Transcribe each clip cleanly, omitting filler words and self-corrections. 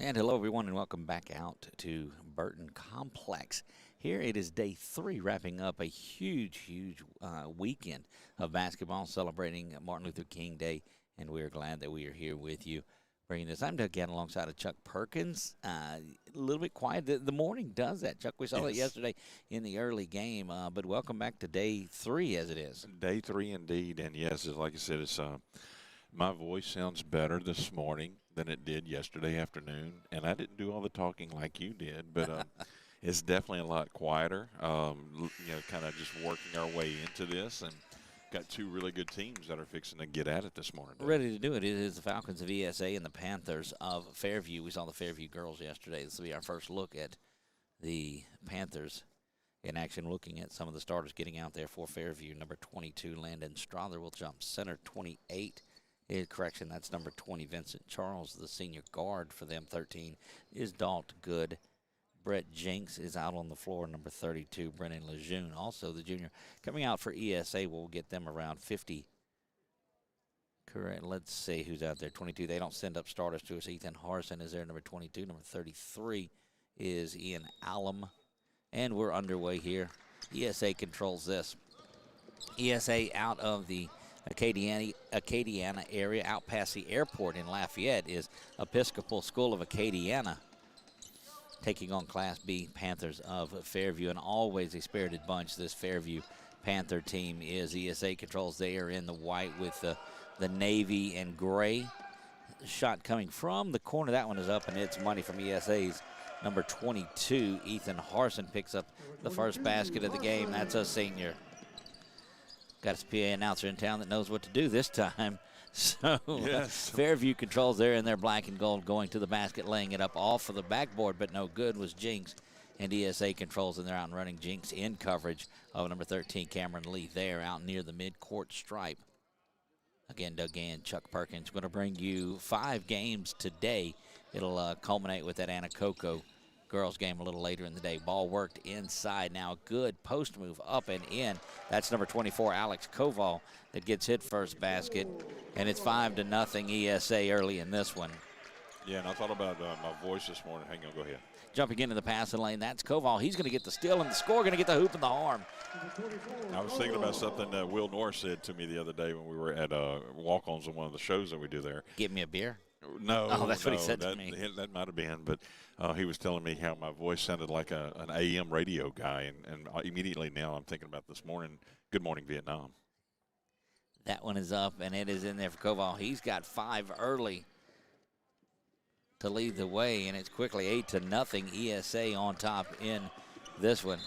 And hello, everyone, and welcome back out to Burton Complex. Here it is day 3, wrapping up a huge weekend of basketball, celebrating Martin Luther King Day, and we are glad that we are here with you. Bringing this, I'm Doug Gann alongside of Chuck Perkins. A little bit quiet. The morning does that, Chuck. We saw that yesterday in the early game, but welcome back to day 3 as it is. Day 3 indeed, and yes, like I said, it's my voice sounds better this morning than it did yesterday afternoon, and I didn't do all the talking like you did, but it's definitely a lot quieter. Kind of just working our way into this, and got 2 really good teams that are fixing to get at it this morning. Ready to do it. It is the Falcons of ESA and the Panthers of Fairview. We saw the Fairview girls yesterday. This will be our first look at the Panthers in action, looking at some of the starters getting out there for Fairview. Number 22, Landon Strother, will jump center. 28, correction, that's number 20, Vincent Charles, the senior guard for them. 13 is Dalt Good. Brett Jenks is out on the floor, number 32, Brennan Lejeune. Also the junior coming out for ESA will get them around 50. Correct. Let's see who's out there. 22. They don't send up starters to us. Ethan Harson is there, number 22. Number 33 is Ian Allum. And we're underway here. ESA controls this. ESA out of the Acadiana area, out past the airport in Lafayette, is Episcopal School of Acadiana, taking on Class B Panthers of Fairview. And always a spirited bunch, this Fairview Panther team is. ESA controls. They are in the white with the navy and gray. Shot coming from the corner. That one is up, and it's money from ESA's number 22. Ethan Harson picks up the first basket of the game. That's a senior. Got a PA announcer in town that knows what to do this time. So yes. Fairview controls there in their black and gold, going to the basket, laying it up off of the backboard, but no good was Jinx. And ESA controls, and they're out and running. Jinx in coverage of number 13, Cameron Lee, there out near the mid-court stripe. Again, Doug Gann, Chuck Perkins, going to bring you 5 games today. It'll culminate with that Anacoco girls game a little later in the day. Ball worked inside. Now a good post move up and in. That's number 24, Alex Koval, that gets hit first basket. And it's 5-0 ESA early in this one. Yeah, and I thought about my voice this morning. Hang on, go ahead. Jumping into the passing lane, that's Koval. He's going to get the steal and the score, going to get the hoop and the arm. I was thinking about something that Will Norris said to me the other day when we were at walk-ons on one of the shows that we do there. Give me a beer? No. Oh, that's what he said to me. That might have been, but he was telling me how my voice sounded like an AM radio guy, and immediately now I'm thinking about this morning, Good Morning Vietnam. That one is up, and it is in there for Koval. He's got 5 early to lead the way, and it's quickly 8-0 ESA on top in this one.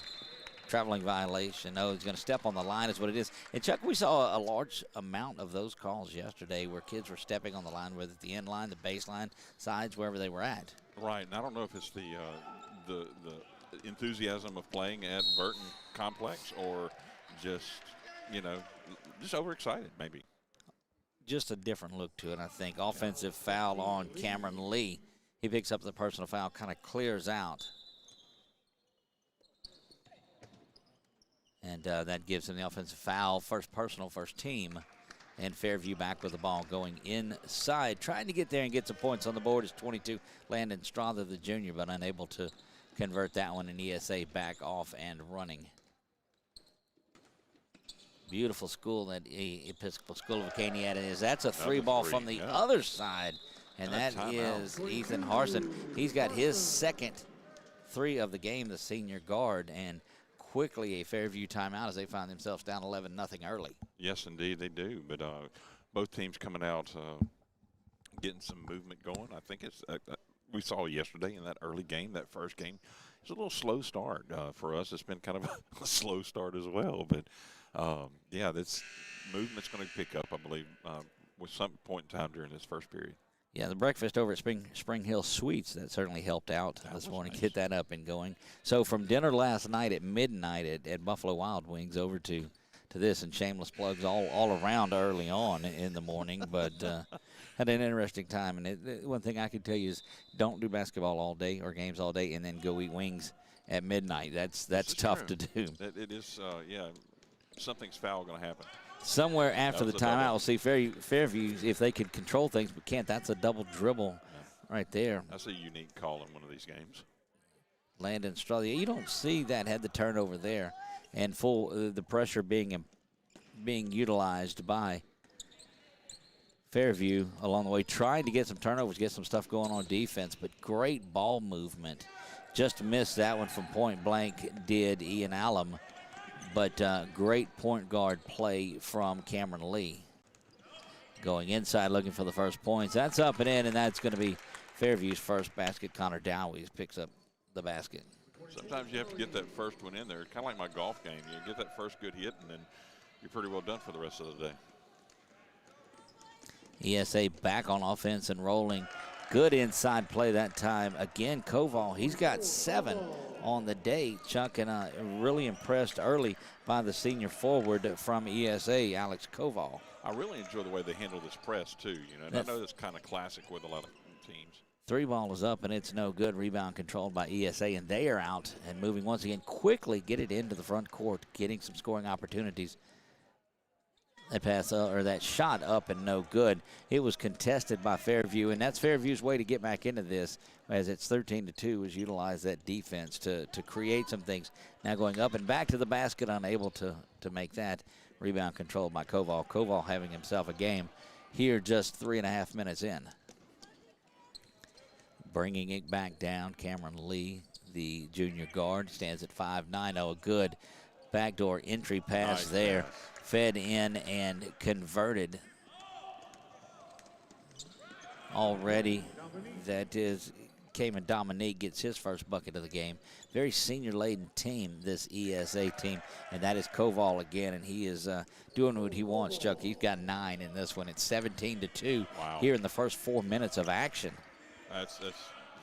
Traveling violation. No, he's going to step on the line is what it is. And, Chuck, we saw a large amount of those calls yesterday where kids were stepping on the line, whether at the end line, the baseline, sides, wherever they were at. Right, and I don't know if it's the enthusiasm of playing at Burton Complex or just, just overexcited maybe. Just a different look to it, I think. Offensive foul on Cameron Lee. He picks up the personal foul, kind of clears out. And that gives him the offensive foul. First personal, first team. And Fairview back with the ball going inside. Trying to get there and get some points on the board is 22, Landon Strother, the junior, but unable to convert that one. And ESA back off and running. Beautiful school that Episcopal School of Acadiana is. That's a 3-ball from the other side. And that is Ethan Harson. He's got his second 3 of the game, the senior guard. And quickly a Fairview timeout as they find themselves down 11-0 early. Yes, indeed they do. But both teams coming out, getting some movement going. I think it's we saw yesterday in that early game, that first game. It's a little slow start for us. It's been kind of a slow start as well. But, this movement's going to pick up, I believe, with some point in time during this first period. Yeah, the breakfast over at Spring Hill Suites, that certainly helped out this morning, nice. Get that up and going. So from dinner last night at midnight at Buffalo Wild Wings over to this, and shameless plugs all around early on in the morning, but had an interesting time. And one thing I can tell you is don't do basketball all day or games all day and then go eat wings at midnight. That's tough to do. It is, something's foul going to happen. Somewhere after the timeout, we'll see Fairview, if they can control things, but can't. That's a double dribble right there. That's a unique call in one of these games. Landon Struther. You don't see that had the turnover there, and the pressure being utilized by Fairview along the way, trying to get some turnovers, get some stuff going on defense, but great ball movement. Just missed that one from point blank, did Ian Allum, but great point guard play from Cameron Lee. Going inside, looking for the first points. That's up and in, and that's going to be Fairview's first basket. Connor Dowies picks up the basket. Sometimes you have to get that first one in there. Kind of like my golf game. You get that first good hit, and then you're pretty well done for the rest of the day. ESA back on offense and rolling. Good inside play that time. Again, Koval, he's got 7 on the day. Chuck, and really impressed early by the senior forward from ESA, Alex Koval. I really enjoy the way they handle this press, too. You know, and I know that's kind of classic with a lot of teams. 3 ball is up, and it's no good. Rebound controlled by ESA, and they are out and moving once again. Quickly get it into the front court, getting some scoring opportunities. That pass or that shot up and no good. It was contested by Fairview, and that's Fairview's way to get back into this, as it's 13-2, is utilize that defense to create some things. Now going up and back to the basket, unable to make that. Rebound controlled by Koval. Koval having himself a game here just 3.5 minutes in. Bringing it back down, Cameron Lee, the junior guard, stands at 5'9". A good backdoor entry pass there. Fed in and converted. Already, that is, Cayman Dominique gets his first bucket of the game. Very senior-laden team, this ESA team, and that is Koval again, and he is doing what he wants, Chuck. He's got 9 in this one. It's 17-2 here in the first 4 minutes of action. That's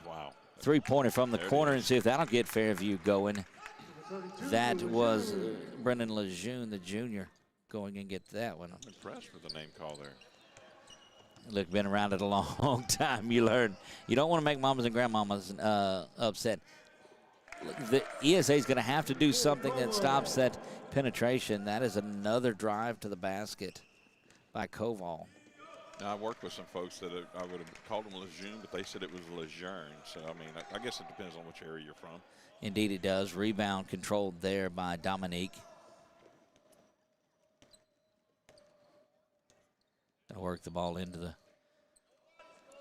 wow. 3-pointer from the corner, and see if that'll get Fairview going. That was Brendan Lejeune, the junior, going and get that one. I'm impressed with the name call there. Look, been around it a long time. You learn. You don't want to make mamas and grandmamas upset. The ESA is going to have to do something that stops that penetration. That is another drive to the basket by Koval. Now, I worked with some folks that I would have called them Lejeune, but they said it was Lejeune. So, I mean, I guess it depends on which area you're from. Indeed it does. Rebound controlled there by Dominique. Work the ball into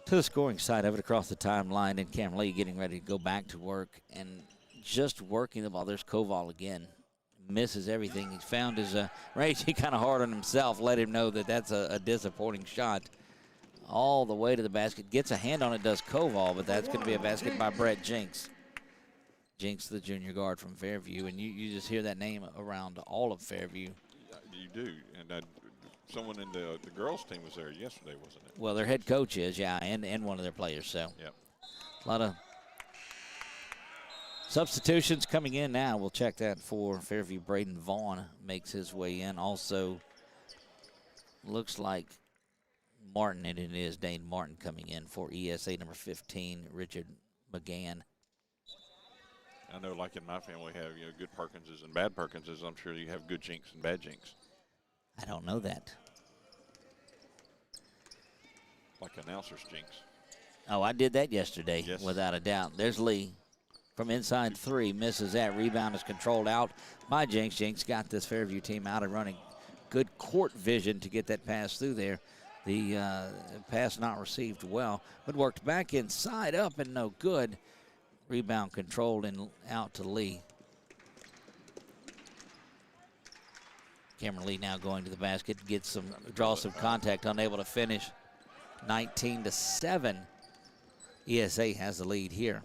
the scoring side of it across the timeline, and Cameron Lee getting ready to go back to work and just working the ball. There's Koval again. Misses everything. He's found his Ragey kind of hard on himself. Let him know that that's a disappointing shot. All the way to the basket. Gets a hand on it, does Koval, but that's going to be a basket by Brett Jinks. Jinks, the junior guard from Fairview, and you just hear that name around all of Fairview. You do, and someone in the girls' team was there yesterday, wasn't it? Well, their head coach is, yeah, and one of their players. So, yep. A lot of substitutions coming in now. We'll check that for Fairview. Braden Vaughn makes his way in. Also, looks like Martin, and it is Dane Martin coming in for ESA number 15, Richard McGann. I know, like in my family, we have good Perkinses and bad Perkinses. I'm sure you have good Jinks and bad Jinks. I don't know that. Like announcers Jinks. Oh, I did that yesterday, yes, without a doubt. There's Lee from inside 3, misses that. Rebound is controlled out by Jinks. Jinks got this Fairview team out and running. Good court vision to get that pass through there. The pass not received well, but worked back inside, up and no good. Rebound controlled and out to Lee. Cameron Lee now going to the basket, draws some contact, unable to finish. 19-7. ESA has the lead here.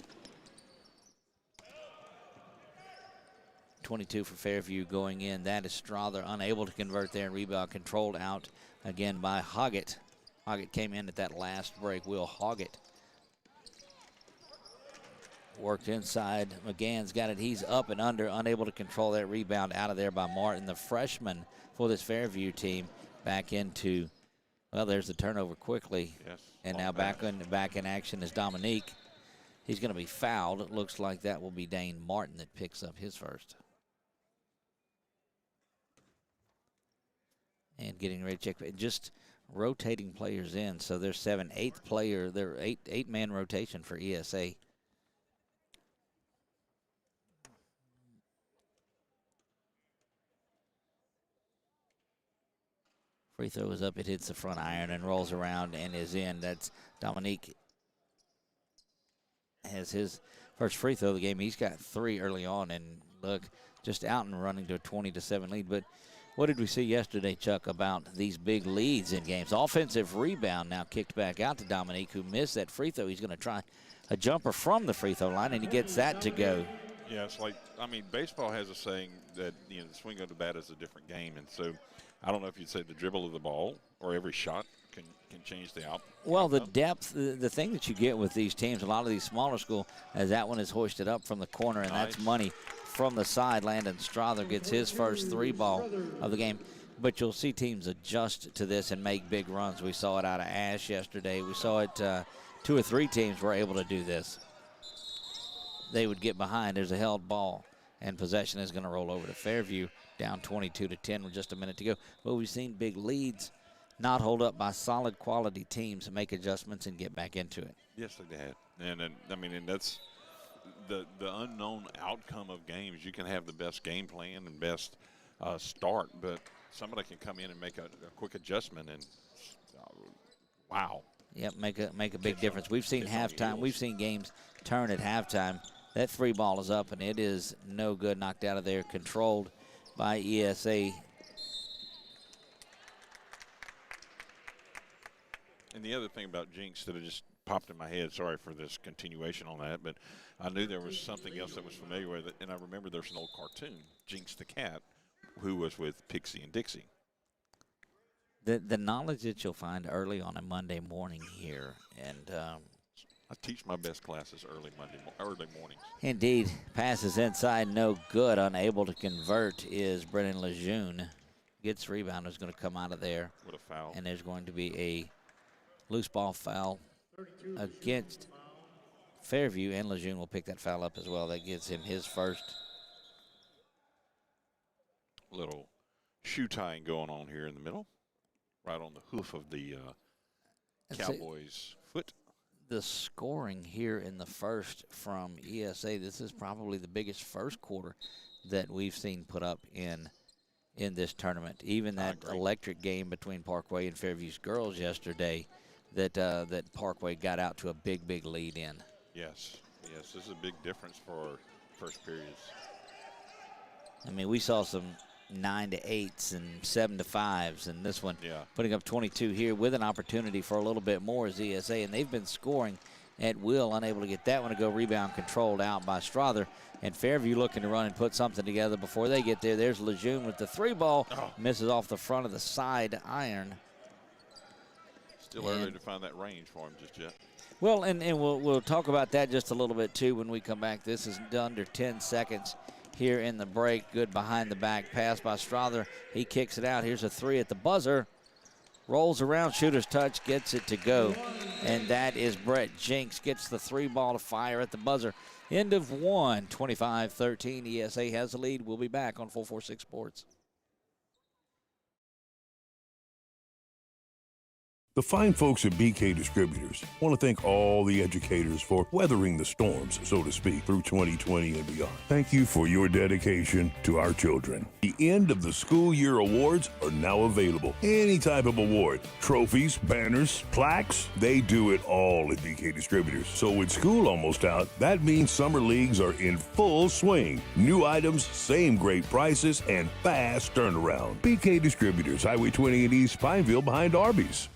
22 for Fairview going in. That is Strother unable to convert there. Rebound controlled out again by Hoggett. Hoggett came in at that last break. Will Hoggett worked inside. McGann's got it. He's up and under, unable to control that rebound out of there by Martin, the freshman for this Fairview team. Back into, well, there's the turnover quickly. Yes. And now back in action is Dominique. He's going to be fouled. It looks like that will be Dane Martin that picks up his first. And getting ready to check. Just rotating players in. So there's 7, 8th player. They're eight-man rotation for ESA. Free throw is up. It hits the front iron and rolls around and is in. That's Dominique has his first free throw of the game. He's got 3 early on, and look, just out and running to a 20-7 lead. But what did we see yesterday, Chuck, about these big leads in games? Offensive rebound now kicked back out to Dominique, who missed that free throw. He's going to try a jumper from the free throw line, and he gets that to go. Yeah, it's like, I mean, baseball has a saying that, the swing of the bat is a different game. And so I don't know if you'd say the dribble of the ball or every shot can change the outcome. Well, the depth, the thing that you get with these teams, a lot of these smaller school, as that one is hoisted up from the corner, and that's money from the side. Landon Strother gets his first 3 ball of the game. But you'll see teams adjust to this and make big runs. We saw it out of Ash yesterday. We saw it 2 or 3 teams were able to do this. They would get behind. There's a held ball, and possession is going to roll over to Fairview, down 22-10 with just a minute to go. But we've seen big leads not hold up by solid quality teams, make adjustments and get back into it. Yes, they have. And I mean, and that's the unknown outcome of games. You can have the best game plan and best start, but somebody can come in and make a quick adjustment, and wow. Yep, make a big difference. We've seen halftime. We've seen games turn at halftime. That 3 ball is up, and it is no good. Knocked out of there, controlled by ESA. And the other thing about Jinx that just popped in my head, sorry for this continuation on that, but I knew there was something else that was familiar with it, and I remember there's an old cartoon, Jinx the cat, who was with Pixie and Dixie. The knowledge that you'll find early on a Monday morning here, and I teach my best classes early mornings. Indeed. Passes inside, no good. Unable to convert is Brennan Lejeune. Gets rebound, is going to come out of there. With a foul. And there's going to be a loose ball foul against Fairview, and Lejeune will pick that foul up as well. That gives him his first. Little shoe tying going on here in the middle, right on the hoof of the Cowboys' foot. The scoring here in the first from ESA, this is probably the biggest first quarter that we've seen put up in this tournament. Even that electric game between Parkway and Fairview's girls yesterday, that Parkway got out to a big lead in. Yes, this is a big difference for first periods. I mean, we saw some 9-8s and 7-5s, and this one putting up 22 here with an opportunity for a little bit more as ESA, and they've been scoring at will, unable to get that one to go. Rebound controlled out by Strother, and Fairview looking to run and put something together before they get there. There's Lejeune with the 3 ball, misses off the front of the side iron. Still early to find that range for him just yet. Well, and we'll talk about that just a little bit too when we come back. This is under 10 seconds here in the break. Good behind the back pass by Strother. He kicks it out. Here's a 3 at the buzzer. Rolls around, shooter's touch, gets it to go. And that is Brett Jinks. Gets the 3 ball to fire at the buzzer. End of 1, 25-13. ESA has the lead. We'll be back on 446 Sports. The fine folks at BK Distributors want to thank all the educators for weathering the storms, so to speak, through 2020 and beyond. Thank you for your dedication to our children. The end of the school year awards are now available. Any type of award, trophies, banners, plaques, they do it all at BK Distributors. So with school almost out, that means summer leagues are in full swing. New items, same great prices, and fast turnaround. BK Distributors, Highway 20 in East Pineville behind Arby's.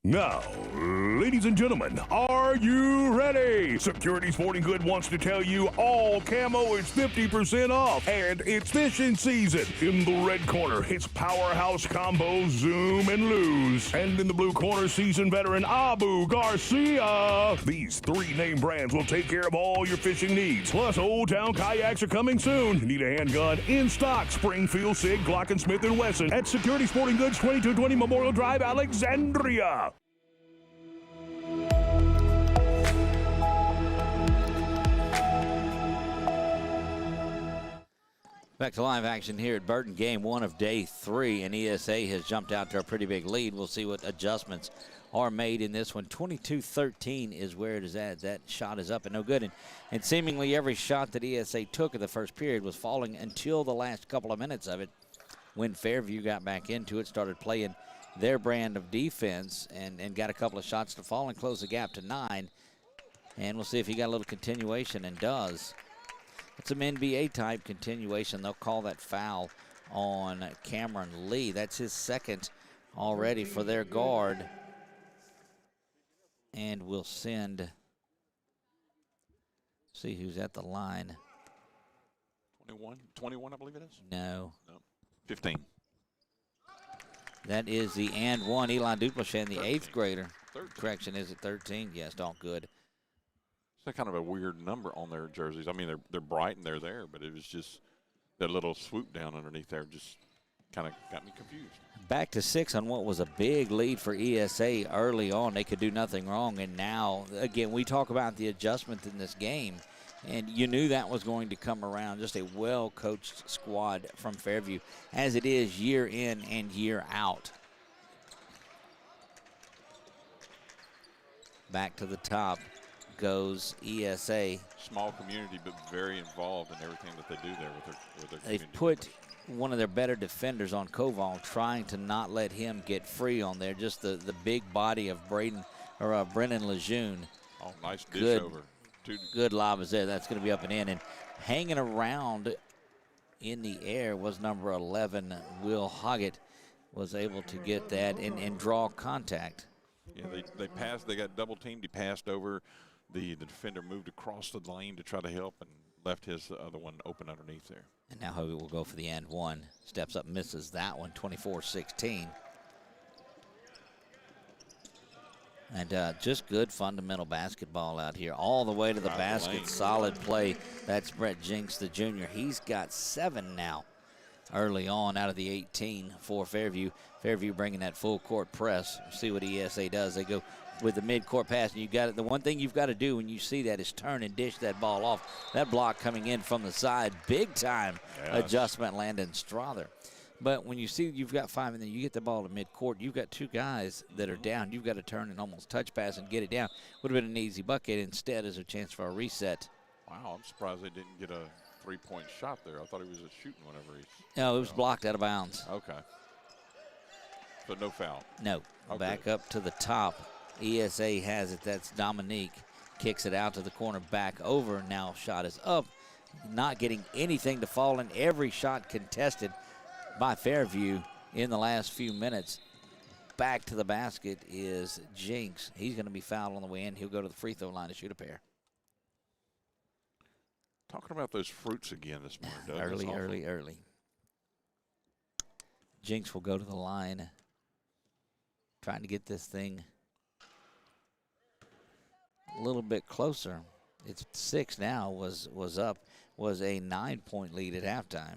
Now, ladies and gentlemen, are you ready? Security Sporting Good wants to tell you all camo is 50% off, and it's fishing season. In the red corner, it's Powerhouse Combo, Zoom, and Lose. And in the blue corner, seasoned veteran Abu Garcia. These 3 name brands will take care of all your fishing needs. Plus, Old Town Kayaks are coming soon. Need a handgun? In stock, Springfield, Sig, Glock & Smith & Wesson at Security Sporting Goods, 2220 Memorial Drive, Alexandria. Back to live action here at Burton, game 1 of day 3, and ESA has jumped out to a pretty big lead. We'll see what adjustments are made in this one. 22-13 is where it is at. That shot is up and no good. And seemingly every shot that ESA took in the first period was falling until the last couple of minutes of it, when Fairview got back into it, started playing their brand of defense, and got a couple of shots to fall and close the gap to 9. And we'll see if he got a little continuation, and does. It's some NBA-type continuation. They'll call that foul on Cameron Lee. That's his second already for their guard. And we'll send, see who's at the line. 21, I believe it is? No. 15. That is the and one. Eli Duplichet, the 13. 8th grader. 13. Correction, is it 13? Yes, all good. It's kind of a weird number on their jerseys. I mean, they're bright and they're there, but it was just that little swoop down underneath there just kind of got me confused. Back to 6 on what was a big lead for ESA early on. They could do nothing wrong, and now, again, we talk about the adjustment in this game, and you knew that was going to come around. Just a well-coached squad from Fairview, as it is year in and year out. Back to the top goes ESA. Small community, but very involved in everything that they do there with their They've community put members. one of their better defenders on Koval, trying to not let him get free on there. Just the big body of Brennan Lejeune. Oh, nice dish Good. over. Good lob is there. That's going to be up and in. And hanging around in the air was number 11, Will Hoggett, was able to get that and draw contact. Yeah, they passed. They got double teamed. He passed over. The defender moved across the lane to try to help and left his other one open underneath there. And now Hoggett will go for the and one. Steps up, misses that one, 24-16. And just good fundamental basketball out here. All the way to the basket, solid play. That's Brett Jinks, the junior. He's got 7 now early on out of the 18 for Fairview. Fairview bringing that full court press. See what ESA does. They go with the mid-court pass, and you got it. The one thing you've got to do when you see that is turn and dish that ball off. That block coming in from the side, big time adjustment, Landon Strother. But when you see you've got 5 and then you get the ball to midcourt, you've got 2 guys that are down. You've got to turn and almost touch pass and get it down. Would have been an easy bucket. Instead, there's a chance for a reset. Wow, I'm surprised they didn't get a 3-point shot there. I thought he was just shooting whenever he. No, it was blocked out of bounds. Okay. So no foul. No. Okay. Back up to the top. ESA has it. That's Dominique. Kicks it out to the corner, back over. Now shot is up. Not getting anything to fall in. Every shot contested by Fairview in the last few minutes. Back to the basket is Jinks. He's going to be fouled on the way in. He'll go to the free throw line to shoot a pair. Talking about those fruits again this morning, Doug. Early. Jinks will go to the line, trying to get this thing a little bit closer. It's 6 now, was up, was a 9-point lead at halftime,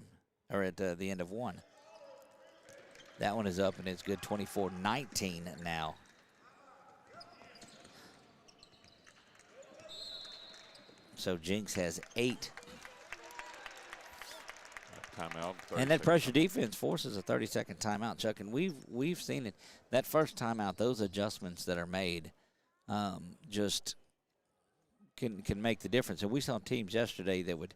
or at the end of 1. That one is up, and it's good, 24-19 now. So Jinks has 8. Timeout. And that pressure defense forces a 30-second timeout, Chuck. And we've seen it. That first timeout, those adjustments that are made, just can make the difference. And we saw teams yesterday that would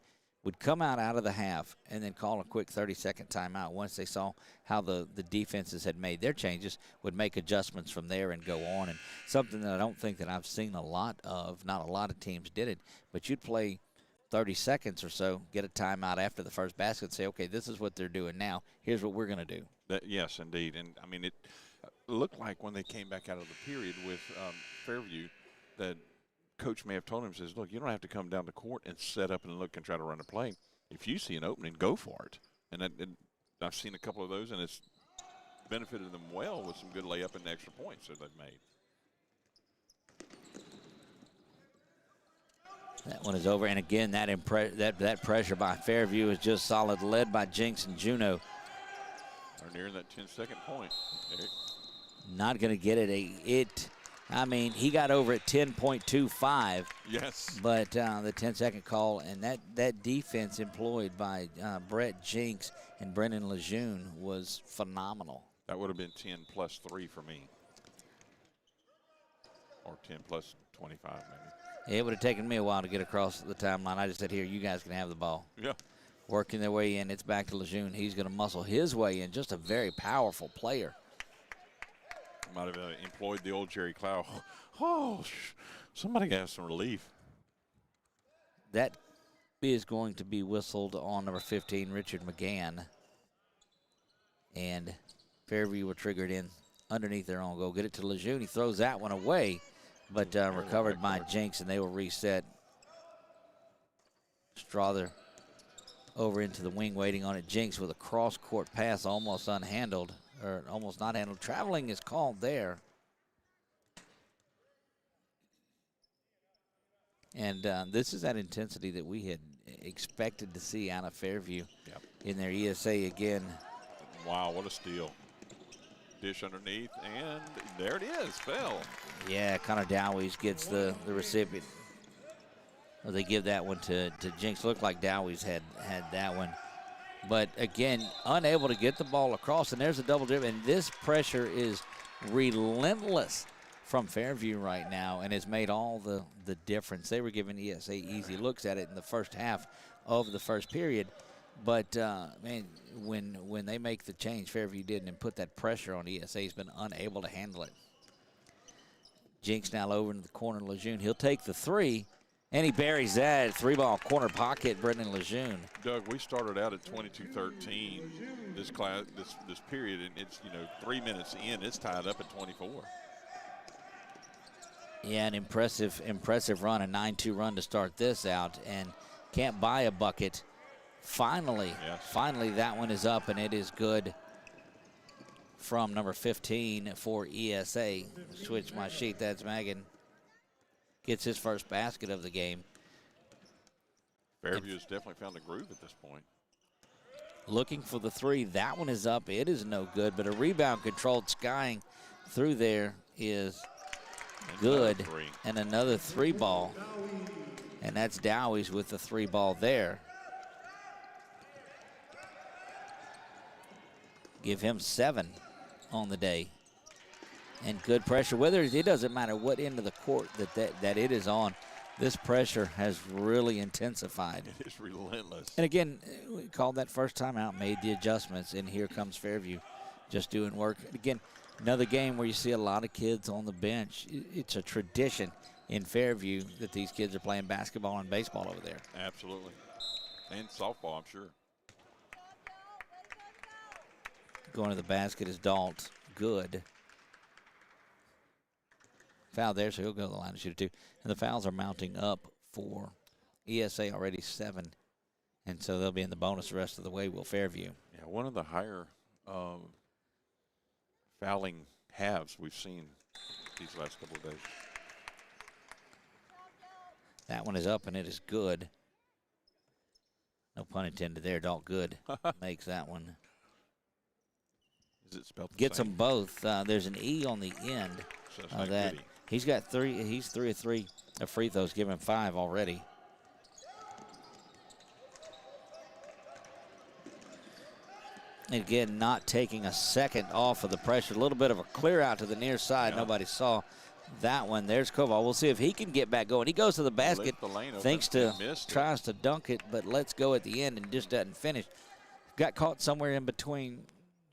come out of the half and then call a quick 30-second timeout once they saw how the defenses had made their changes, would make adjustments from there and go on. And something that I don't think that I've seen a lot of, not a lot of teams did it, but you'd play 30 seconds or so, get a timeout after the first basket, and say, okay, this is what they're doing now. Here's what we're going to do. Yes, indeed. And, I mean, it looked like when they came back out of the period with Fairview that coach may have told him, says, look, you don't have to come down the court and set up and look and try to run a play. If you see an opening, go for it. And I've seen a couple of those, and it's benefited them well with some good layup and extra points that they've made. That one is over, and again, that pressure by Fairview is just solid, led by Jinks and Juneau. They're nearing that 10-second point. Not going to get it. I mean, he got over at 10.25. Yes. But the 10-second call, and that defense employed by Brett Jinks and Brennan Lejeune was phenomenal. That would have been 10 plus 3 for me. Or 10 plus 25 maybe. It would have taken me a while to get across the timeline. I just said, here, you guys can have the ball. Yeah. Working their way in. It's back to Lejeune. He's going to muscle his way in. Just a very powerful player. Might have employed the old Jerry Clow. Oh, somebody got some relief. That is going to be whistled on number 15, Richard McGann. And Fairview will trigger it in underneath their own goal. Get it to Lejeune. He throws that one away, but recovered by Jinks, and they will reset. Strother over into the wing, waiting on it. Jinks with a cross-court pass, almost unhandled, or almost not handled. Traveling is called there. And this is that intensity that we had expected to see out of Fairview in their ESA again. Wow, what a steal. Dish underneath, and there it is, fell. Yeah, Connor Dowies gets the recipient. Well, they give that one to Jinks. Looked like Dowies had that one. But again, unable to get the ball across, and there's a double dribble. And this pressure is relentless from Fairview right now, and has made all the difference. They were giving ESA easy looks at it in the first half of the first period. But, man, when they make the change, Fairview didn't, and put that pressure on ESA, he's been unable to handle it. Jinks now over into the corner, Lejeune. He'll take the three, and he buries that. Three-ball corner pocket, Brendan Lejeune. Doug, we started out at 22-13 this period, and it's, 3 minutes in, it's tied up at 24. Yeah, an impressive run, a 9-2 run to start this out, and can't buy a bucket. Finally, that one is up, and it is good from number 15 for ESA. Switch my sheet. That's Magan. Gets his first basket of the game. Fairview has definitely found the groove at this point. Looking for the three. That one is up. It is no good, but a rebound controlled skying through there is good. And another three ball. And that's Dowies with the three ball there. Give him 7 on the day. And good pressure. Whether it doesn't matter what end of the court that it is on, this pressure has really intensified. It is relentless. And again, we called that first time out, made the adjustments, and here comes Fairview just doing work. Again, another game where you see a lot of kids on the bench. It's a tradition in Fairview that these kids are playing basketball and baseball over there. Absolutely. And softball, I'm sure. Going to the basket is Dalt. Good. Foul there, so he'll go to the line to shoot it too. And the fouls are mounting up for ESA, already 7. And so they'll be in the bonus the rest of the way, will Fairview. Yeah, one of the higher fouling halves we've seen these last couple of days. That one is up, and it is good. No pun intended there. Dalt good makes that one. Is it spelled the Gets same? them both. There's an E on the end of that. Goody. He's got 3. He's 3 of 3 of free throws, giving 5 already. And again, not taking a second off of the pressure. A little bit of a clear out to the near side. Nobody saw that one. There's Koval. We'll see if he can get back going. He goes to the basket, tries to dunk it, but lets go at the end and just doesn't finish. Got caught somewhere in between.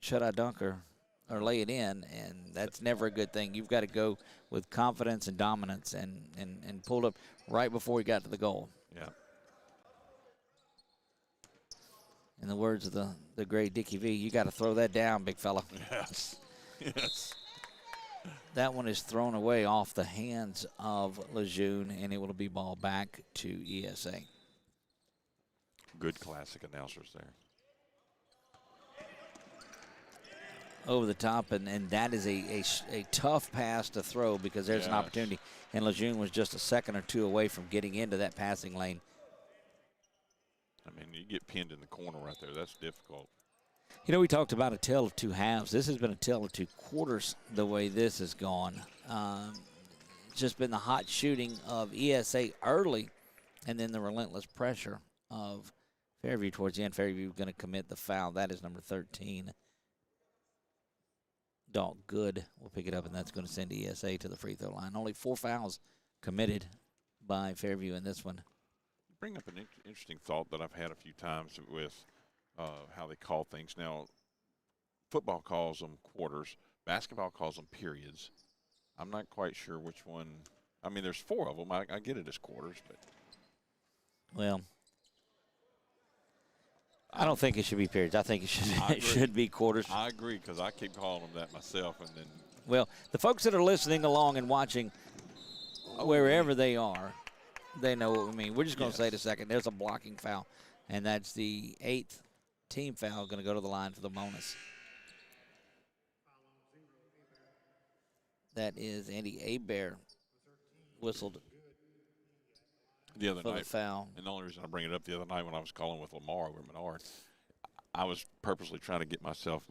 Should I dunk or lay it in? And that's never a good thing. You've got to go with confidence and dominance, and pulled up right before he got to the goal. Yeah. In the words of the great Dickie V, you got to throw that down, big fella. Yes. Yes. That one is thrown away off the hands of Lejeune, and it will be ball back to ESA. Good Classic announcers there. Over the top, and that is a tough pass to throw because there's an opportunity. And Lejeune was just a second or two away from getting into that passing lane. I mean, you get pinned in the corner right there. That's difficult. You know, we talked about a tale of two halves. This has been a tale of two quarters the way this has gone. just been the hot shooting of ESA early, and then the relentless pressure of Fairview towards the end. Fairview going to commit the foul. That is number 13. Dalton Good will pick it up, and that's going to send ESA to the free throw line. Only 4 fouls committed by Fairview in this one. You bring up an interesting thought that I've had a few times with how they call things. Now, football calls them quarters. Basketball calls them periods. I'm not quite sure which one. I mean, there's 4 of them. I get it as quarters, but. Well, I don't think it should be periods. I think it should be quarters. I agree, because I keep calling them that myself. And then, well, the folks that are listening along and watching wherever they are, they know what we mean. We're just going to say it a second. There's a blocking foul, and that's the 8th team foul going to go to the line for the bonus. That is Andy Abear whistled the other for night, the foul. And the only reason I bring it up, the other night when I was calling with Lamar over at Menard, I was purposely trying to get myself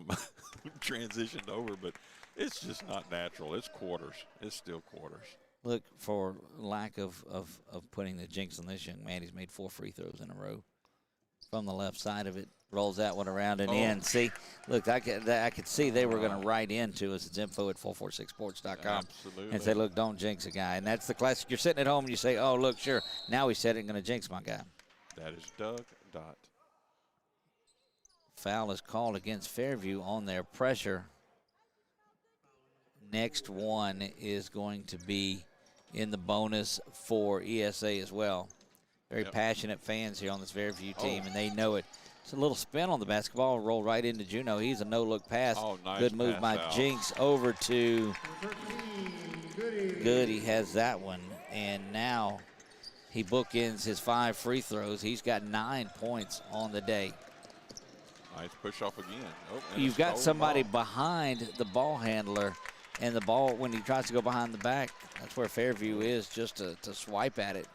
transitioned over, but it's just not natural. It's quarters. It's still quarters. Look, for lack of putting the jinx on this young man, he's made 4 free throws in a row. From the left side of it, rolls that one around and in. See, look, I could see they were going to write into us. It's info@446sports.com. Absolutely. And say, look, don't jinx a guy. And that's the classic. You're sitting at home and you say, oh, look, sure, now he said it, going to jinx my guy. That is Doug Dot. Foul is called against Fairview on their pressure. Next one is going to be in the bonus for ESA as well. Very passionate fans here on this Fairview team, and they know it. It's a little spin on the basketball, roll right into Juno. He's a no-look pass. Oh, nice good move by out. Jinx over to Good. He has that one, and now he bookends his 5 free throws. He's got 9 points on the day. Nice push off again. You've got somebody behind the ball handler, and the ball, when he tries to go behind the back, that's where Fairview is, just to swipe at it.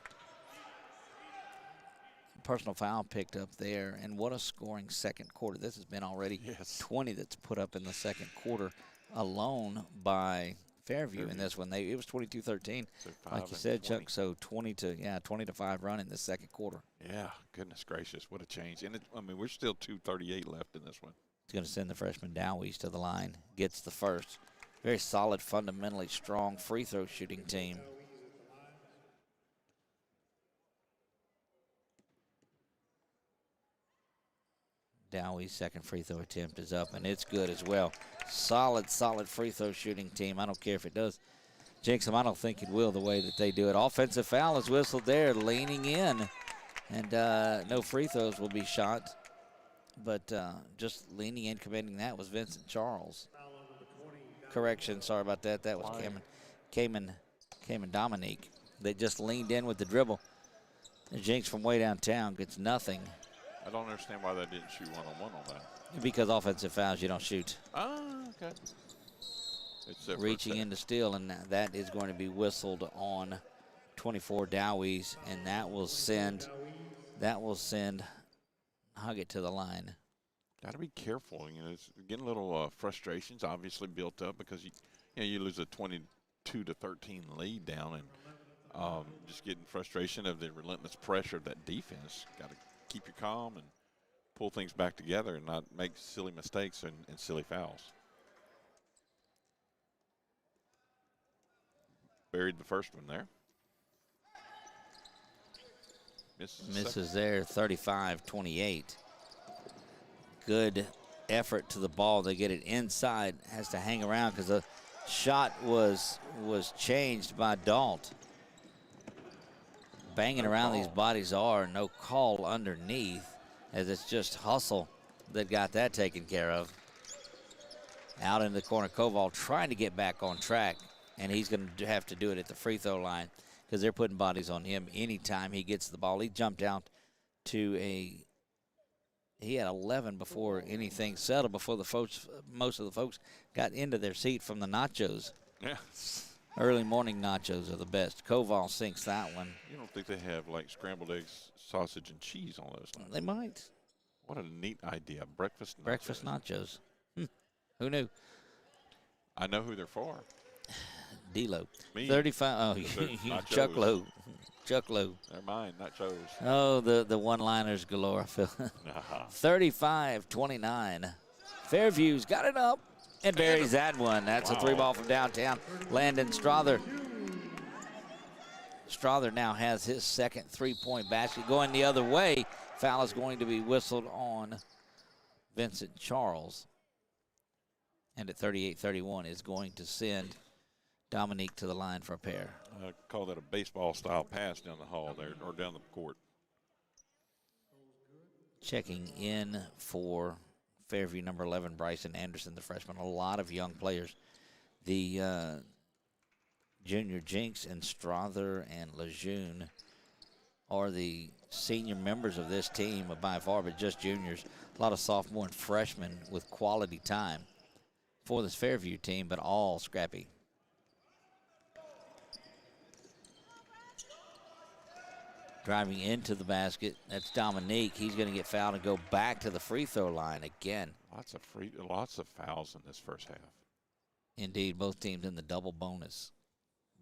Personal foul picked up there, and what a scoring second quarter. This has been already 20 that's put up in the second quarter alone by Fairview in this one. It was 22-13, So like you said, Chuck. So 20 to 5 run in the second quarter. Yeah, goodness gracious, what a change. And I mean, we're still 2:38 left in this one. It's going to send the freshman Dowies to the line. Gets the first. Very solid, fundamentally strong free throw shooting team. Dowie's second free throw attempt is up, and it's good as well. Solid free throw shooting team. I don't care if it does jinx them. I don't think it will the way that they do it. Offensive foul is whistled there, leaning in, and no free throws will be shot. But just leaning in, committing that was Vincent Charles. Correction, sorry about that. That was Cayman Dominique. They just leaned in with the dribble. And Jinx from way downtown gets nothing. I don't understand why they didn't shoot one-on-one on that. Because offensive fouls, you don't shoot. Ah, okay. Except Reaching in to steal, and that is going to be whistled on 24 Dowies, and that will send Huggett to the line. Got to be careful. You know, it's getting a little frustrations obviously built up because you lose a 22-13 lead down, and just getting frustration of the relentless pressure of that defense. Got to keep your calm and pull things back together and not make silly mistakes and silly fouls. Buried the first one there. Misses there, 35-28. Good effort to the ball. They get it inside. Has to hang around because the shot was changed by Dalt. Banging around these bodies are no call underneath, as it's just Hustle that got that taken care of. Out in the corner, Koval trying to get back on track, and he's going to have to do it at the free throw line because they're putting bodies on him anytime he gets the ball. He jumped out to he had 11 before anything settled, before most of the folks got into their seat from the nachos. Yeah. Early morning nachos are the best. Koval sinks that one. You don't think they have like scrambled eggs, sausage, and cheese on those nachos? They might. What a neat idea. Breakfast nachos. Breakfast nachos. Who knew? I know who they're for. D-Lo. Me. 35. Oh, Nachos. Chuck Lowe. Chuck Lowe. They're mine, not yours. Oh, the one-liners galore, I feel. 35-29. Fairview's got it up and buries that one. That's a 3-ball from downtown. Landon Strother. Strother now has his second 3-point basket. Going the other way, foul is going to be whistled on Vincent Charles. And at 38-31 is going to send Dominique to the line for a pair. I call that a baseball-style pass down the hall there, or down the court. Checking in for Fairview, number 11, Bryson Anderson, the freshman. A lot of young players. The junior Jinx and Strother and Lejeune are the senior members of this team by far, but just juniors. A lot of sophomore and freshmen with quality time for this Fairview team, but all scrappy. Driving into the basket, that's Dominique. He's going to get fouled and go back to the free throw line again. Lots of fouls in this first half. Indeed, both teams in the double bonus,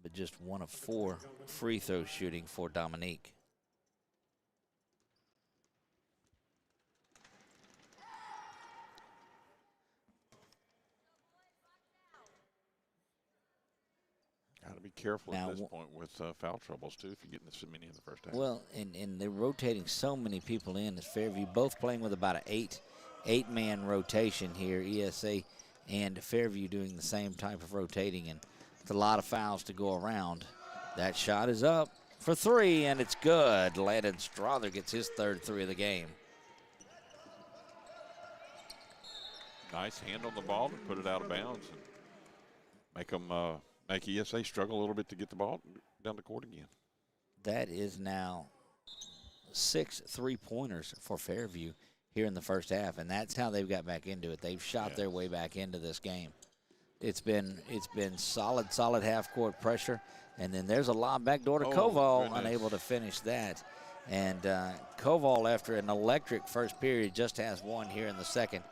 but just 1 of 4 free throw shooting for Dominique. Got to be careful Now, at this point with foul troubles, too, if you're getting so many in the first half. Well, and they're rotating so many people in as Fairview, both playing with about an eight-man rotation here, ESA and Fairview doing the same type of rotating, and it's a lot of fouls to go around. That shot is up for 3, and it's good. Landon Strother gets his third 3 of the game. Nice hand on the ball to put it out of bounds and make ESA struggle a little bit to get the ball down the court again. That is now 6 3-pointers for Fairview here in the first half, and that's how they've got back into it. They've shot their way back into this game. It's been solid half-court pressure, and then there's a lob back door to Koval, unable to finish that. And Koval, after an electric first period, just has 1 here in the second.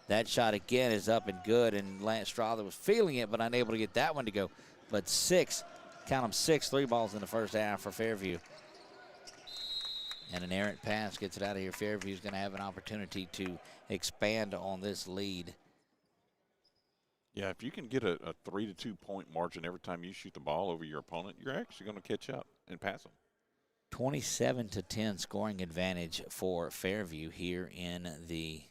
That shot again is up and good, and Lance Strother was feeling it but unable to get that one to go. But 6 3-balls in the first half for Fairview. And an errant pass gets it out of here. Fairview's going to have an opportunity to expand on this lead. Yeah, if you can get a 3 to 2 point margin every time you shoot the ball over your opponent, you're actually going to catch up and pass them. 27-10 scoring advantage for Fairview here in the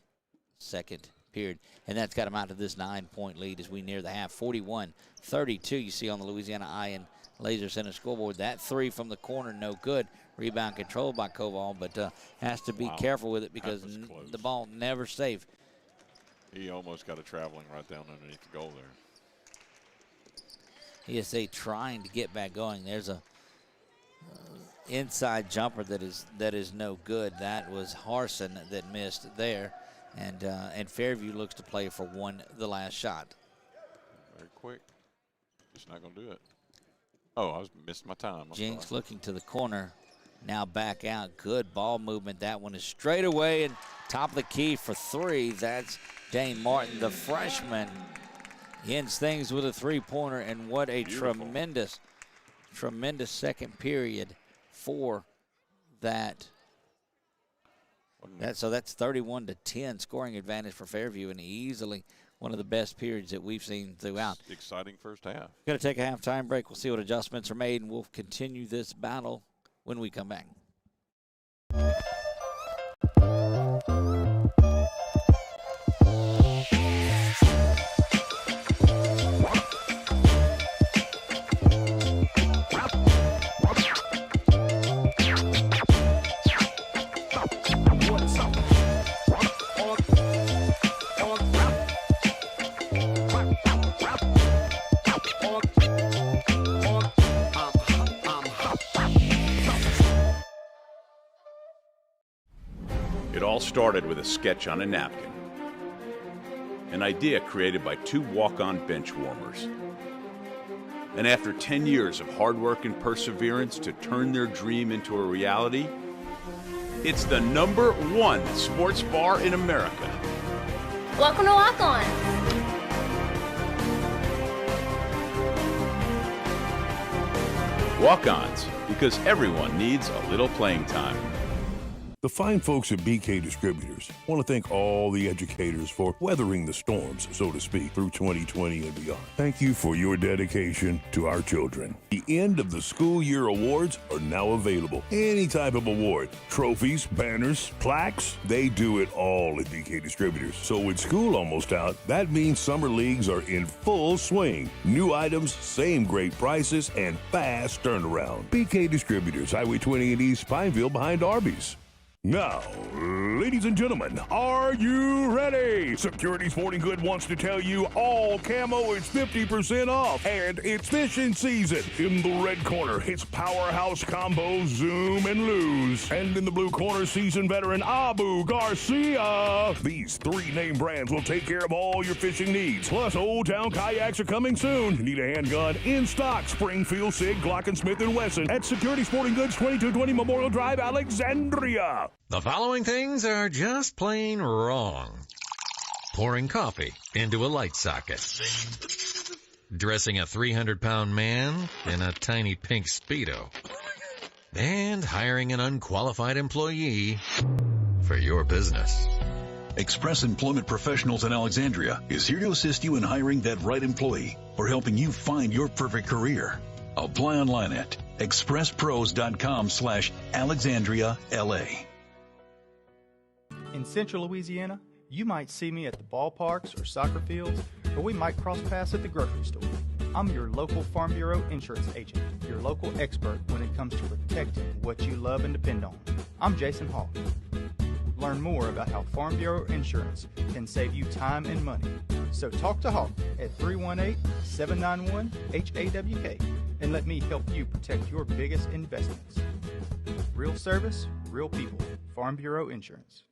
second period. And that's got them out to this 9-point lead as we near the half. 41-32, you see on the Louisiana Iron Laser Center scoreboard. That 3 from the corner, no good. Rebound controlled by Koval, but has to be careful with it because the ball never safe. He almost got a traveling right down underneath the goal there. ESA trying to get back going. There's a inside jumper that is no good. That was Harson that missed there, and Fairview looks to play for the last shot. Very quick. Just not going to do it. Oh, I missed my time. Jinx looking to the corner. Now back out. Good ball movement. That one is straight away and top of the key for 3. That's Dane Martin, the freshman. He ends things with a 3-pointer, and what a tremendous second period for that. So that's 31-10 scoring advantage for Fairview, and easily one of the best periods that we've seen throughout. Exciting first half. Going to take a halftime break. We'll see what adjustments are made, and we'll continue this battle when we come back. It all started with a sketch on a napkin. An idea created by 2 walk-on bench warmers. And after 10 years of hard work and perseverance to turn their dream into a reality, it's the #1 sports bar in America. Welcome to Walk On. Walk-Ons, because everyone needs a little playing time. The fine folks at BK Distributors want to thank all the educators for weathering the storms, so to speak, through 2020 and beyond. Thank you for your dedication to our children. The end of the school year awards are now available. Any type of award, trophies, banners, plaques, they do it all at BK Distributors. So with school almost out, that means summer leagues are in full swing. New items, same great prices, and fast turnaround. BK Distributors, Highway 20 in East Pineville behind Arby's. Now, ladies and gentlemen, are you ready? Security Sporting Good wants to tell you all camo is 50% off, and it's fishing season. In the red corner, it's Powerhouse Combo, Zoom, and Lose. And in the blue corner, seasoned veteran Abu Garcia. These three name brands will take care of all your fishing needs. Plus, Old Town Kayaks are coming soon. Need a handgun? In stock, Springfield, Sig, Glock, and Smith & Wesson at Security Sporting Goods, 2220 Memorial Drive, Alexandria. The following things are just plain wrong. Pouring coffee into a light socket. Dressing a 300-pound man in a tiny pink Speedo. And hiring an unqualified employee for your business. Express Employment Professionals in Alexandria is here to assist you in hiring that right employee or helping you find your perfect career. Apply online at expresspros.com/AlexandriaLA. In Central Louisiana, you might see me at the ballparks or soccer fields, or we might cross paths at the grocery store. I'm your local Farm Bureau insurance agent, your local expert when it comes to protecting what you love and depend on. I'm Jason Hawk. Learn more about how Farm Bureau insurance can save you time and money. So talk to Hawk at 318-791-HAWK and let me help you protect your biggest investments. Real service, real people. Farm Bureau Insurance.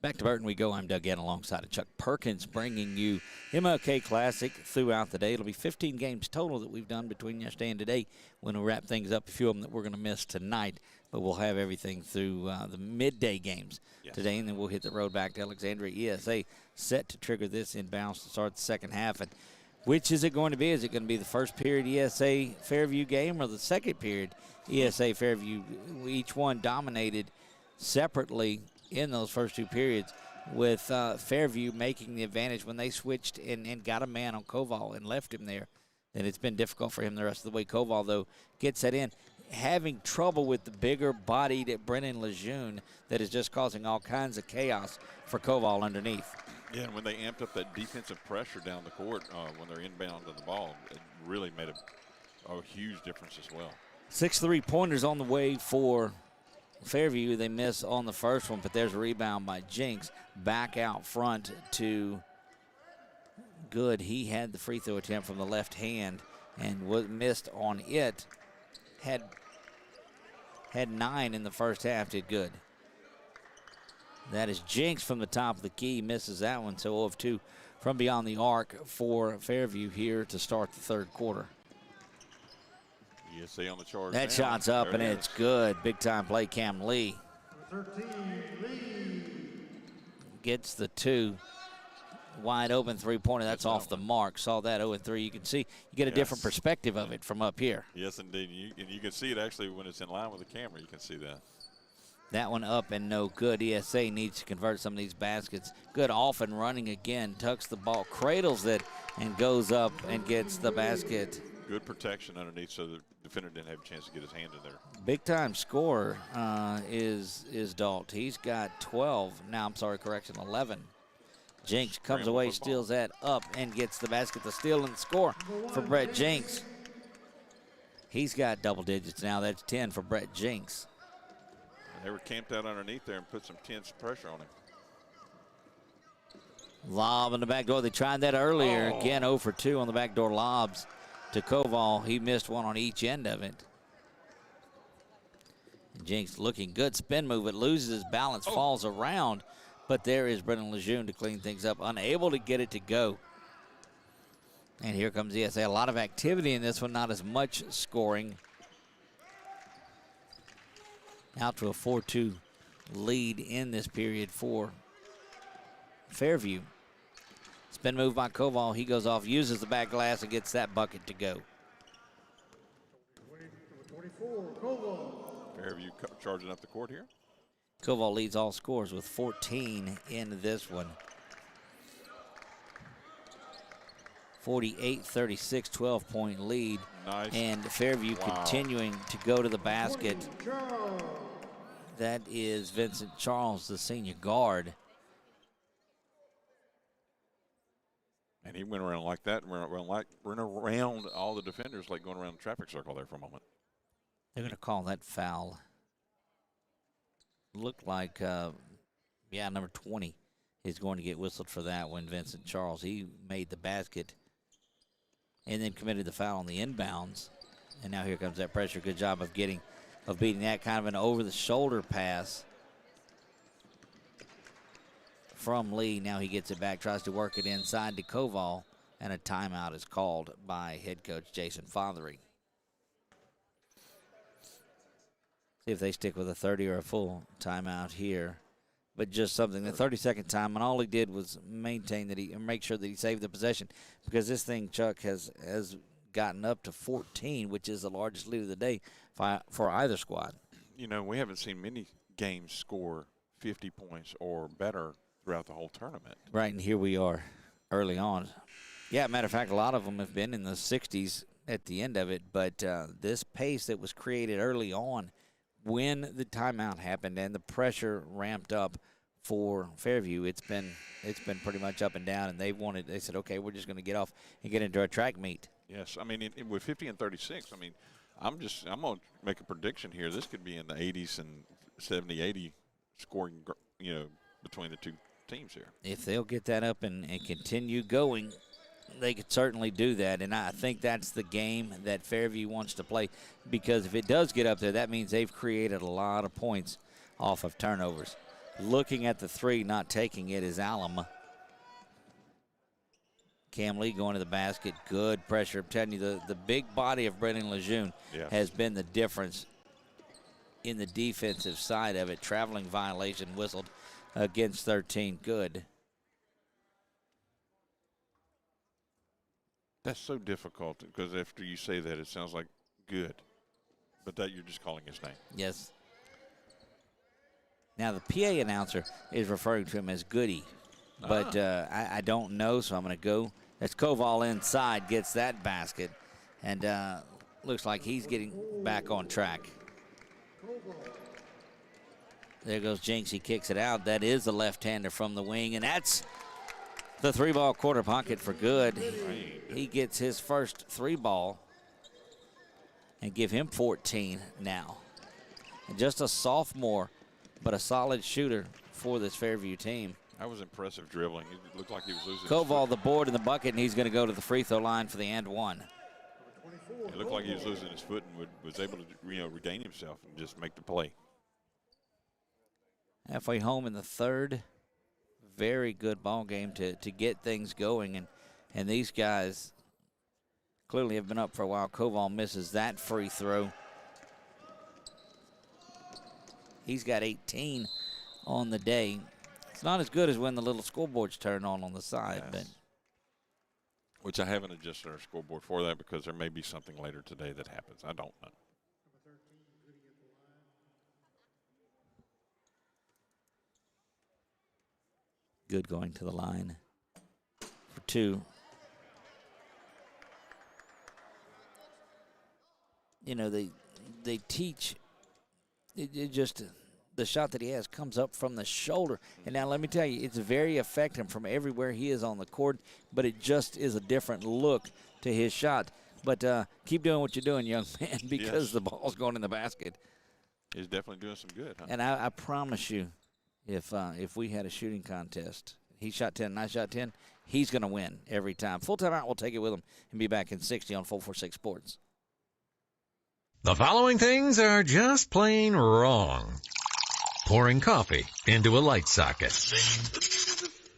Back to Burton we go. I'm Doug Gann alongside of Chuck Perkins, bringing you MLK Classic throughout the day. It'll be 15 games total that we've done between yesterday and today. When we wrap things up, a few of them that we're going to miss tonight, but we'll have everything through the midday games today, and then we'll hit the road back to Alexandria. ESA set to trigger this inbounds to start the second half. And which is it going to be? Is it going to be the first period ESA Fairview game or the second period ESA Fairview? Each one dominated separately in those first two periods, with Fairview making the advantage when they switched and got a man on Koval and left him there. Then it's been difficult for him the rest of the way. Koval, though, gets that in, having trouble with the bigger-bodied Brennan Lejeune that is just causing all kinds of chaos for Koval underneath. Yeah, and when they amped up that defensive pressure down the court when they're inbound to the ball, it really made a huge difference as well. 6 3-pointers on the way for Fairview. They miss on the first one, but there's a rebound by Jinks. Back out front to Good. He had the free throw attempt from the left hand and was missed on it. Had 9 in the first half, did Good. That is Jinks from the top of the key. Misses that one, so 0 of 2 from beyond the arc for Fairview here to start the third quarter. ESA on the charge. That shot's up, and it's good. Big-time play, Cam Lee. 13, Lee. Gets the 2. Wide open three-pointer. That's off the mark. Saw that 0-3. You can see, you get a different perspective of it from up here. Yes, indeed. And you can see it actually when it's in line with the camera. You can see that. That one up and no good. ESA needs to convert some of these baskets. Good off and running again. Tucks the ball, cradles it, and goes up and gets the basket. Good protection underneath so the defender didn't have a chance to get his hand in there. Big-time scorer is Dalt. He's got 12. Now, I'm sorry, correction, 11. Jinks comes away, steals that up, and gets the basket. The steal and the score for Brett Jinks. He's got double digits now. That's 10 for Brett Jinks. They were camped out underneath there and put some tense pressure on him. Lob in the back door. They tried that earlier. Again, 0 for 2 on the backdoor lobs to Koval. He missed one on each end of it. And Jinks looking good. Spin move. It loses his balance, falls around. But there is Brennan Lejeune to clean things up. Unable to get it to go. And here comes ESA. A lot of activity in this one. Not as much scoring. Out to a 4-2 lead in this period for Fairview. Spin move by Koval. He goes off, uses the back glass, and gets that bucket to go. 24, Koval. Fairview charging up the court here. Koval leads all scores with 14 in this one. 48-36, 12-point lead. Nice. And Fairview continuing to go to the basket. That is Vincent Charles, the senior guard. And he went around like that, went around all the defenders like going around the traffic circle there for a moment. They're going to call that foul. Looked like, number 20 is going to get whistled for that one, Vincent Charles. He made the basket and then committed the foul on the inbounds. And now here comes that pressure. Good job of beating that, kind of an over-the-shoulder pass from Lee. Now he gets it back, tries to work it inside to Koval, and a timeout is called by head coach Jason Fothery. See if they stick with a 30 or a full timeout here. But just something, the 30-second time, and all he did was make sure that he saved the possession, because this thing, Chuck, has gotten up to 14, which is the largest lead of the day for either squad. You know, we haven't seen many games score 50 points or better throughout the whole tournament. Right, and here we are early on. Yeah, matter of fact, a lot of them have been in the 60s at the end of it, but this pace that was created early on when the timeout happened and the pressure ramped up for Fairview, it's been pretty much up and down, and they said, okay, we're just going to get off and get into a track meet. Yes, I mean, with 50 and 36, I mean, I'm going to make a prediction here. This could be in the 80s and 70, 80 scoring, between the two teams here. If they'll get that up and continue going, they could certainly do that, and I think that's the game that Fairview wants to play, because if it does get up there, that means they've created a lot of points off of turnovers. looking at the three, not taking it, is Alum. Cam Lee going to the basket. Good pressure. I'm telling you, the big body of Brennan Lejeune has been the difference in the defensive side of it. Traveling violation whistled against 13. Good. That's so difficult because after you say that, it sounds like good. But that you're just calling his name. Yes. Now, the PA announcer is referring to him as Goody. But I don't know, so I'm going to go. That's Koval inside, gets that basket. And looks like he's getting back on track. There goes Jinx. He kicks it out. That is the left-hander from the wing. And that's the three-ball quarter pocket for good. He gets his first three ball and give him 14 now. And just a sophomore, but a solid shooter for this Fairview team. That was impressive dribbling. It looked like he was losing. Koval the board in the bucket, and he's going to go to the free throw line for the and one. It looked like he was losing his foot and was able to regain himself and just make the play. Halfway home in the third. Very good ball game to get things going. And these guys clearly have been up for a while. Koval misses that free throw. He's got 18 on the day. It's not as good as when the little scoreboards turn on the side. But which I haven't adjusted our scoreboard for that because there may be something later today that happens. I don't know. Good going to the line for two. You know, they teach it just the shot that he has comes up from the shoulder. And now let me tell you, it's very effective from everywhere he is on the court, but it just is a different look to his shot. But keep doing what you're doing, young man, because the ball's going in the basket. He's definitely doing some good, huh? And I promise you, if we had a shooting contest, he shot 10 and I shot 10, he's going to win every time. Full time out, we'll take it with him and be back in 60 on 446 Sports. The following things are just plain wrong. Pouring coffee into a light socket.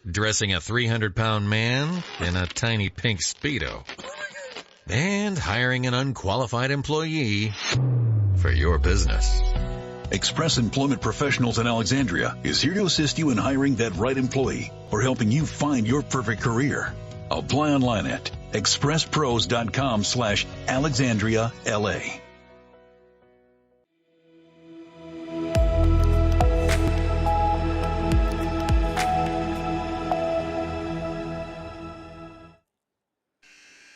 Dressing a 300-pound man in a tiny pink Speedo. And hiring an unqualified employee for your business. Express Employment Professionals in Alexandria is here to assist you in hiring that right employee or helping you find your perfect career. Apply online at expresspros.com/AlexandriaLA.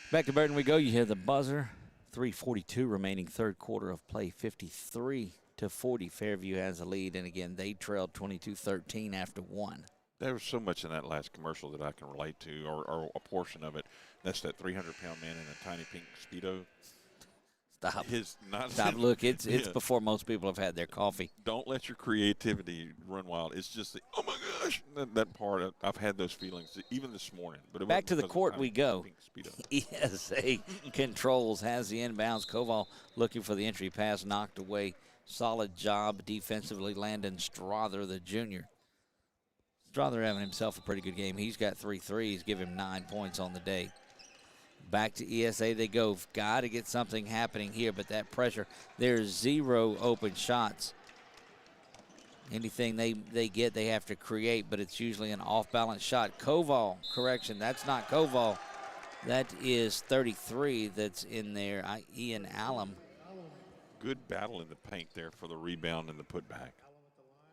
Back to Burton we go. You hear the buzzer. 3:42 remaining third quarter of play. 53-40. Fairview has the lead. And again, they trailed 22-13 after one. There was so much in that last commercial that I can relate to, or a portion of it. That's that 300-pound man in a tiny pink Speedo. Stop. Stop. Look, it's before most people have had their coffee. Don't let your creativity run wild. It's just the, oh, my gosh, that part. I've had those feelings even this morning. But back to the court we go. ESA controls, has the inbounds. Koval looking for the entry pass, knocked away. Solid job defensively, Landon Strother, the junior. Strother having himself a pretty good game. He's got 3 threes, give him 9 points on the day. Back to ESA they go. Got to get something happening here, but that pressure, there's 0 open shots. Anything they get, they have to create, but it's usually an off-balance shot. Koval, correction, that's not Koval. That is 33 that's in there, Ian Allen. Good battle in the paint there for the rebound and the putback.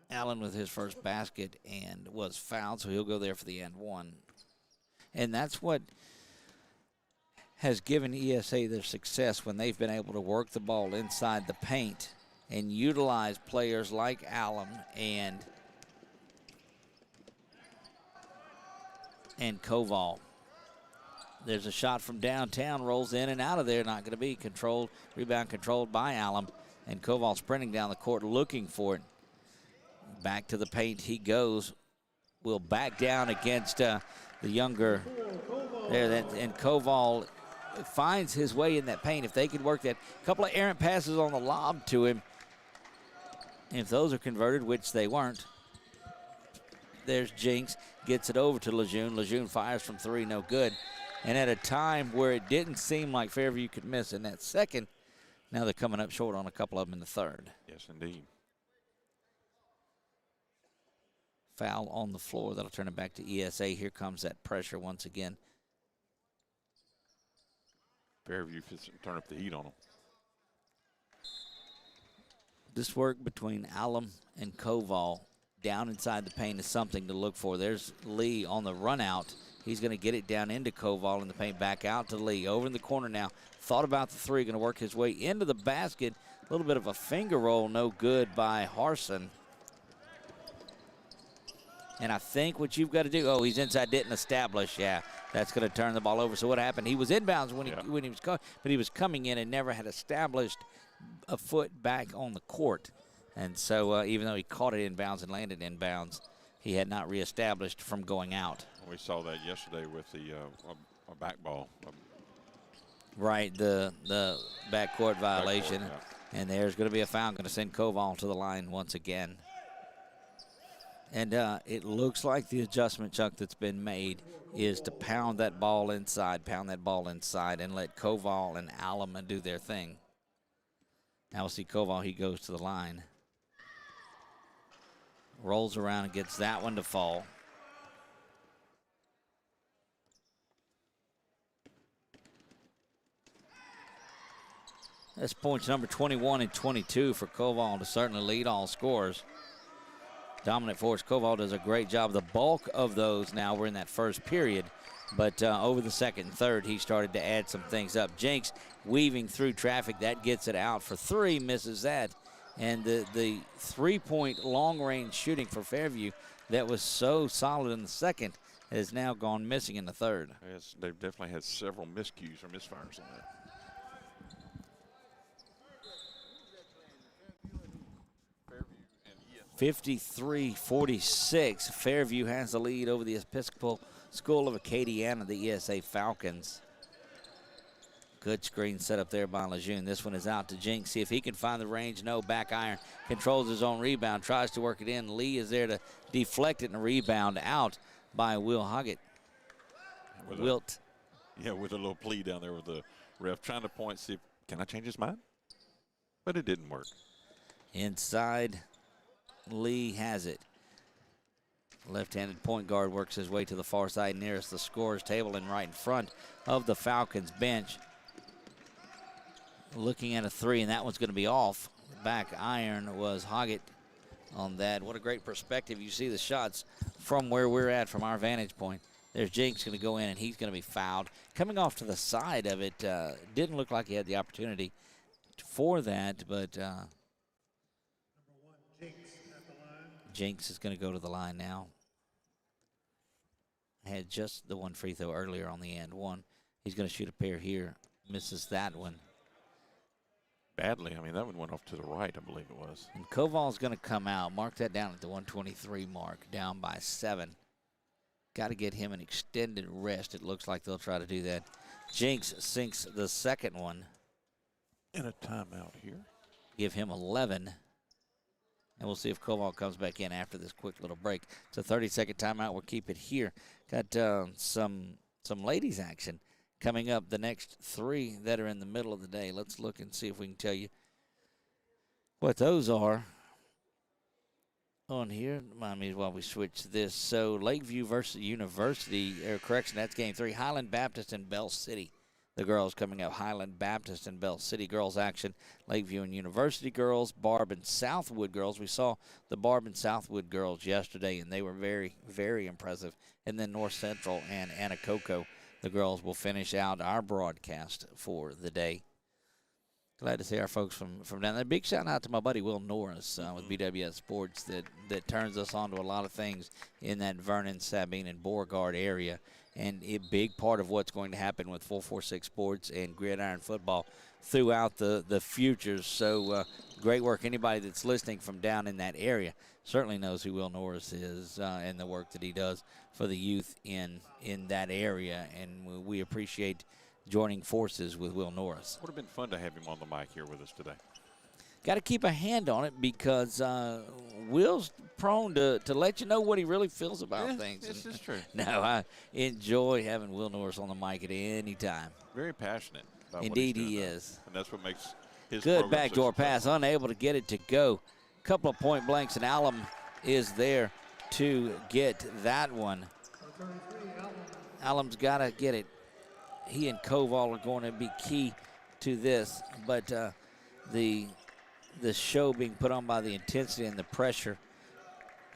Allen with his first basket and was fouled, so he'll go there for the and one. And that's what has given ESA their success when they've been able to work the ball inside the paint and utilize players like Allen and Koval. There's a shot from downtown, rolls in and out of there, not going to be controlled. Rebound controlled by Allen, and Koval sprinting down the court looking for it. Back to the paint he goes. Will back down against the younger there, and Koval finds his way in that paint. If they could work that, couple of errant passes on the lob to him, if those are converted, which they weren't, There's Jinx, gets it over to Lejeune. Lejeune fires from 3, no good. And at a time where it didn't seem like Fairview could miss in that second, now they're coming up short on a couple of them in the third. Yes, indeed. Foul on the floor. That'll turn it back to ESA. Here comes that pressure once again. Fairview fits and turn up the heat on them. This work between Alum and Koval down inside the paint is something to look for. There's Lee on the run out. He's going to get it down into Koval in the paint, back out to Lee. Over in the corner now. Thought about the 3, going to work his way into the basket. A little bit of a finger roll, no good by Harson. And I think what you've got to do, he's inside, didn't establish. Yeah, that's going to turn the ball over. So what happened? He was inbounds when he was coming, but he was coming in and never had established a foot back on the court. And so even though he caught it inbounds and landed inbounds, he had not reestablished from going out. We saw that yesterday with the a back ball. Right, the backcourt violation. Backcourt, yeah. And there's going to be a foul. Going to send Koval to the line once again. And it looks like the adjustment, Chuck, that's been made is to pound that ball inside, and let Koval and Alum do their thing. Now we'll see Koval, he goes to the line. Rolls around and gets that one to fall. That's points number 21 and 22 for Koval to certainly lead all scorers. Dominant force. Koval does a great job. The bulk of those now were in that first period, but over the second and third, he started to add some things up. Jenks weaving through traffic. That gets it out for 3, misses that. And the three-point long-range shooting for Fairview that was so solid in the second has now gone missing in the third. Yes, they've definitely had several miscues or misfires on that. 53-46. Fairview has the lead over the Episcopal School of Acadiana, the ESA Falcons. Good screen set up there by Lejeune. This one is out to Jinx. See if he can find the range. No, back iron. Controls his own rebound. Tries to work it in. Lee is there to deflect it and rebound out by Will Hoggett. Wilt. With a little plea down there with the ref trying to point, see, can I change his mind? But it didn't work. Inside. Lee has it. Left-handed point guard works his way to the far side nearest the scorer's table and right in front of the Falcons bench. Looking at a 3, and that one's going to be off. Back iron was Hoggett on that. What a great perspective. You see the shots from where we're at from our vantage point. There's Jinx going to go in, and he's going to be fouled. Coming off to the side of it, didn't look like he had the opportunity for that, but Jinx is going to go to the line now. Had just the one free throw earlier on the end. One. He's going to shoot a pair here. Misses that one. Badly. I mean, that one went off to the right, I believe it was. And Koval's going to come out. Mark that down at the 123 mark. Down by 7. Got to get him an extended rest. It looks like they'll try to do that. Jinx sinks the second one. And a timeout here. Give him 11. And we'll see if Koval comes back in after this quick little break. It's a 30-second timeout. We'll keep it here. Got some ladies action coming up. The next 3 that are in the middle of the day. Let's look and see if we can tell you what those are on here. Remind me while we switch this. So Lakeview versus University. Correction, that's game 3. Highland Baptist and Bell City. The girls coming up, Highland Baptist and Bell City girls action. Lakeview and University girls, Barb and Southwood girls. We saw the Barb and Southwood girls yesterday, and they were very, very impressive. And then North Central and Anacoco, the girls will finish out our broadcast for the day. Glad to see our folks from down there. Big shout out to my buddy Will Norris with BWS Sports that turns us on to a lot of things in that Vernon, Sabine, and Beauregard area. And a big part of what's going to happen with 446 Sports and Gridiron Football throughout the future. So great work. Anybody that's listening from down in that area certainly knows who Will Norris is and the work that he does for the youth in that area. And we appreciate joining forces with Will Norris. Would have been fun to have him on the mic here with us today. got to keep a hand on it because Will's prone to let you know what he really feels about things. This is true. No, I enjoy having Will Norris on the mic at any time. Very passionate about Indeed, what he's he doing is. And that's what makes his Good program backdoor so pass, successful. unable to get it to go. Couple of point blanks, and Allen is there to get that one. Allen's got to get it. He and Koval are going to be key to this, but the show being put on by the intensity and the pressure.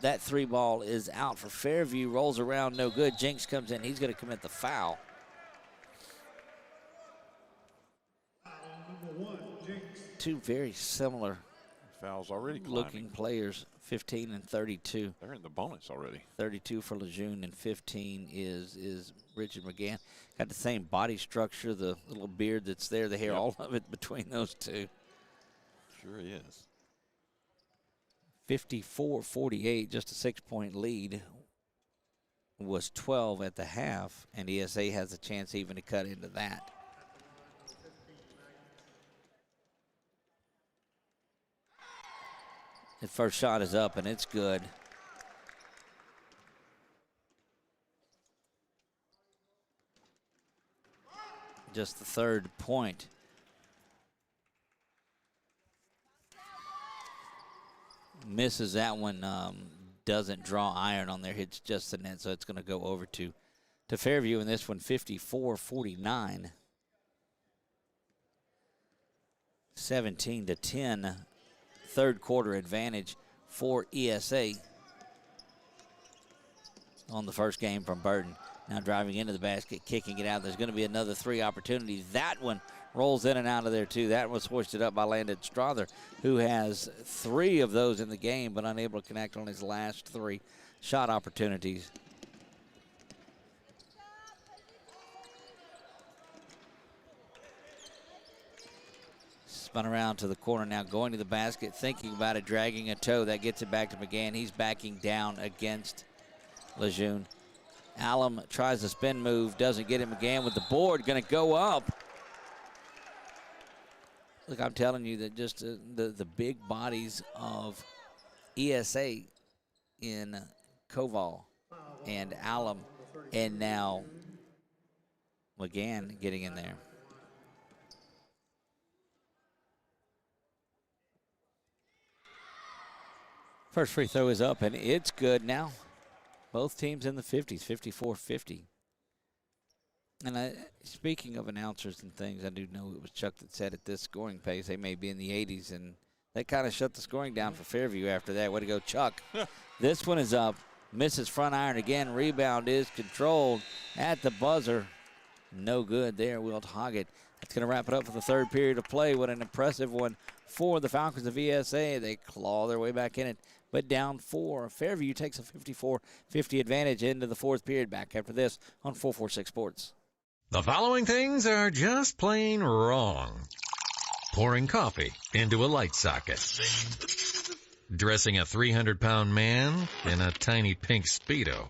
That 3 ball is out for Fairview, rolls around, no good. Jinks comes in, he's going to commit the foul. Two very similar Fouls already looking climbing. players, 15 and 32. They're in the bonus already. 32 for Lejeune and 15 is Richard McGann. Got the same body structure, the little beard that's there, the hair, all of it between those two. Sure is. 54-48, just a 6-point lead. Was 12 at the half, and ESA has a chance even to cut into that. The first shot is up, and it's good. Just the 3rd point. Misses that one, doesn't draw iron on there, hits just the net, so it's going to go over to Fairview in this one, 54-49. 17-10, 3rd quarter advantage for ESA on the first game from Burton. Now driving into the basket, kicking it out. There's going to be another 3 opportunities. That one rolls in and out of there, too. That was hoisted up by Landon Strother, who has 3 of those in the game, but unable to connect on his last 3 shot opportunities. Spun around to the corner now, going to the basket, thinking about it, dragging a toe. That gets it back to McGann. He's backing down against Lejeune. Allen tries a spin move, doesn't get it. McGann with the board, going to go up. Look, I'm telling you that just the big bodies of ESA in Koval and Allen, and now McGann getting in there. First free throw is up, and it's good now. Both teams in the 50s, 54-50. And speaking of announcers and things, I do know it was Chuck that said at this scoring pace they may be in the 80s, and that kind of shut the scoring down for Fairview after that. Way to go, Chuck. This one is up. Misses front iron again. Rebound is controlled at the buzzer. No good there, Wilt Hoggett. That's going to wrap it up for the 3rd period of play. What an impressive one for the Falcons of ESA. They claw their way back in it, but down 4. Fairview takes a 54-50 advantage into the 4th period. Back after this on 446 Sports. The following things are just plain wrong. Pouring coffee into a light socket. Dressing a 300-pound man in a tiny pink Speedo.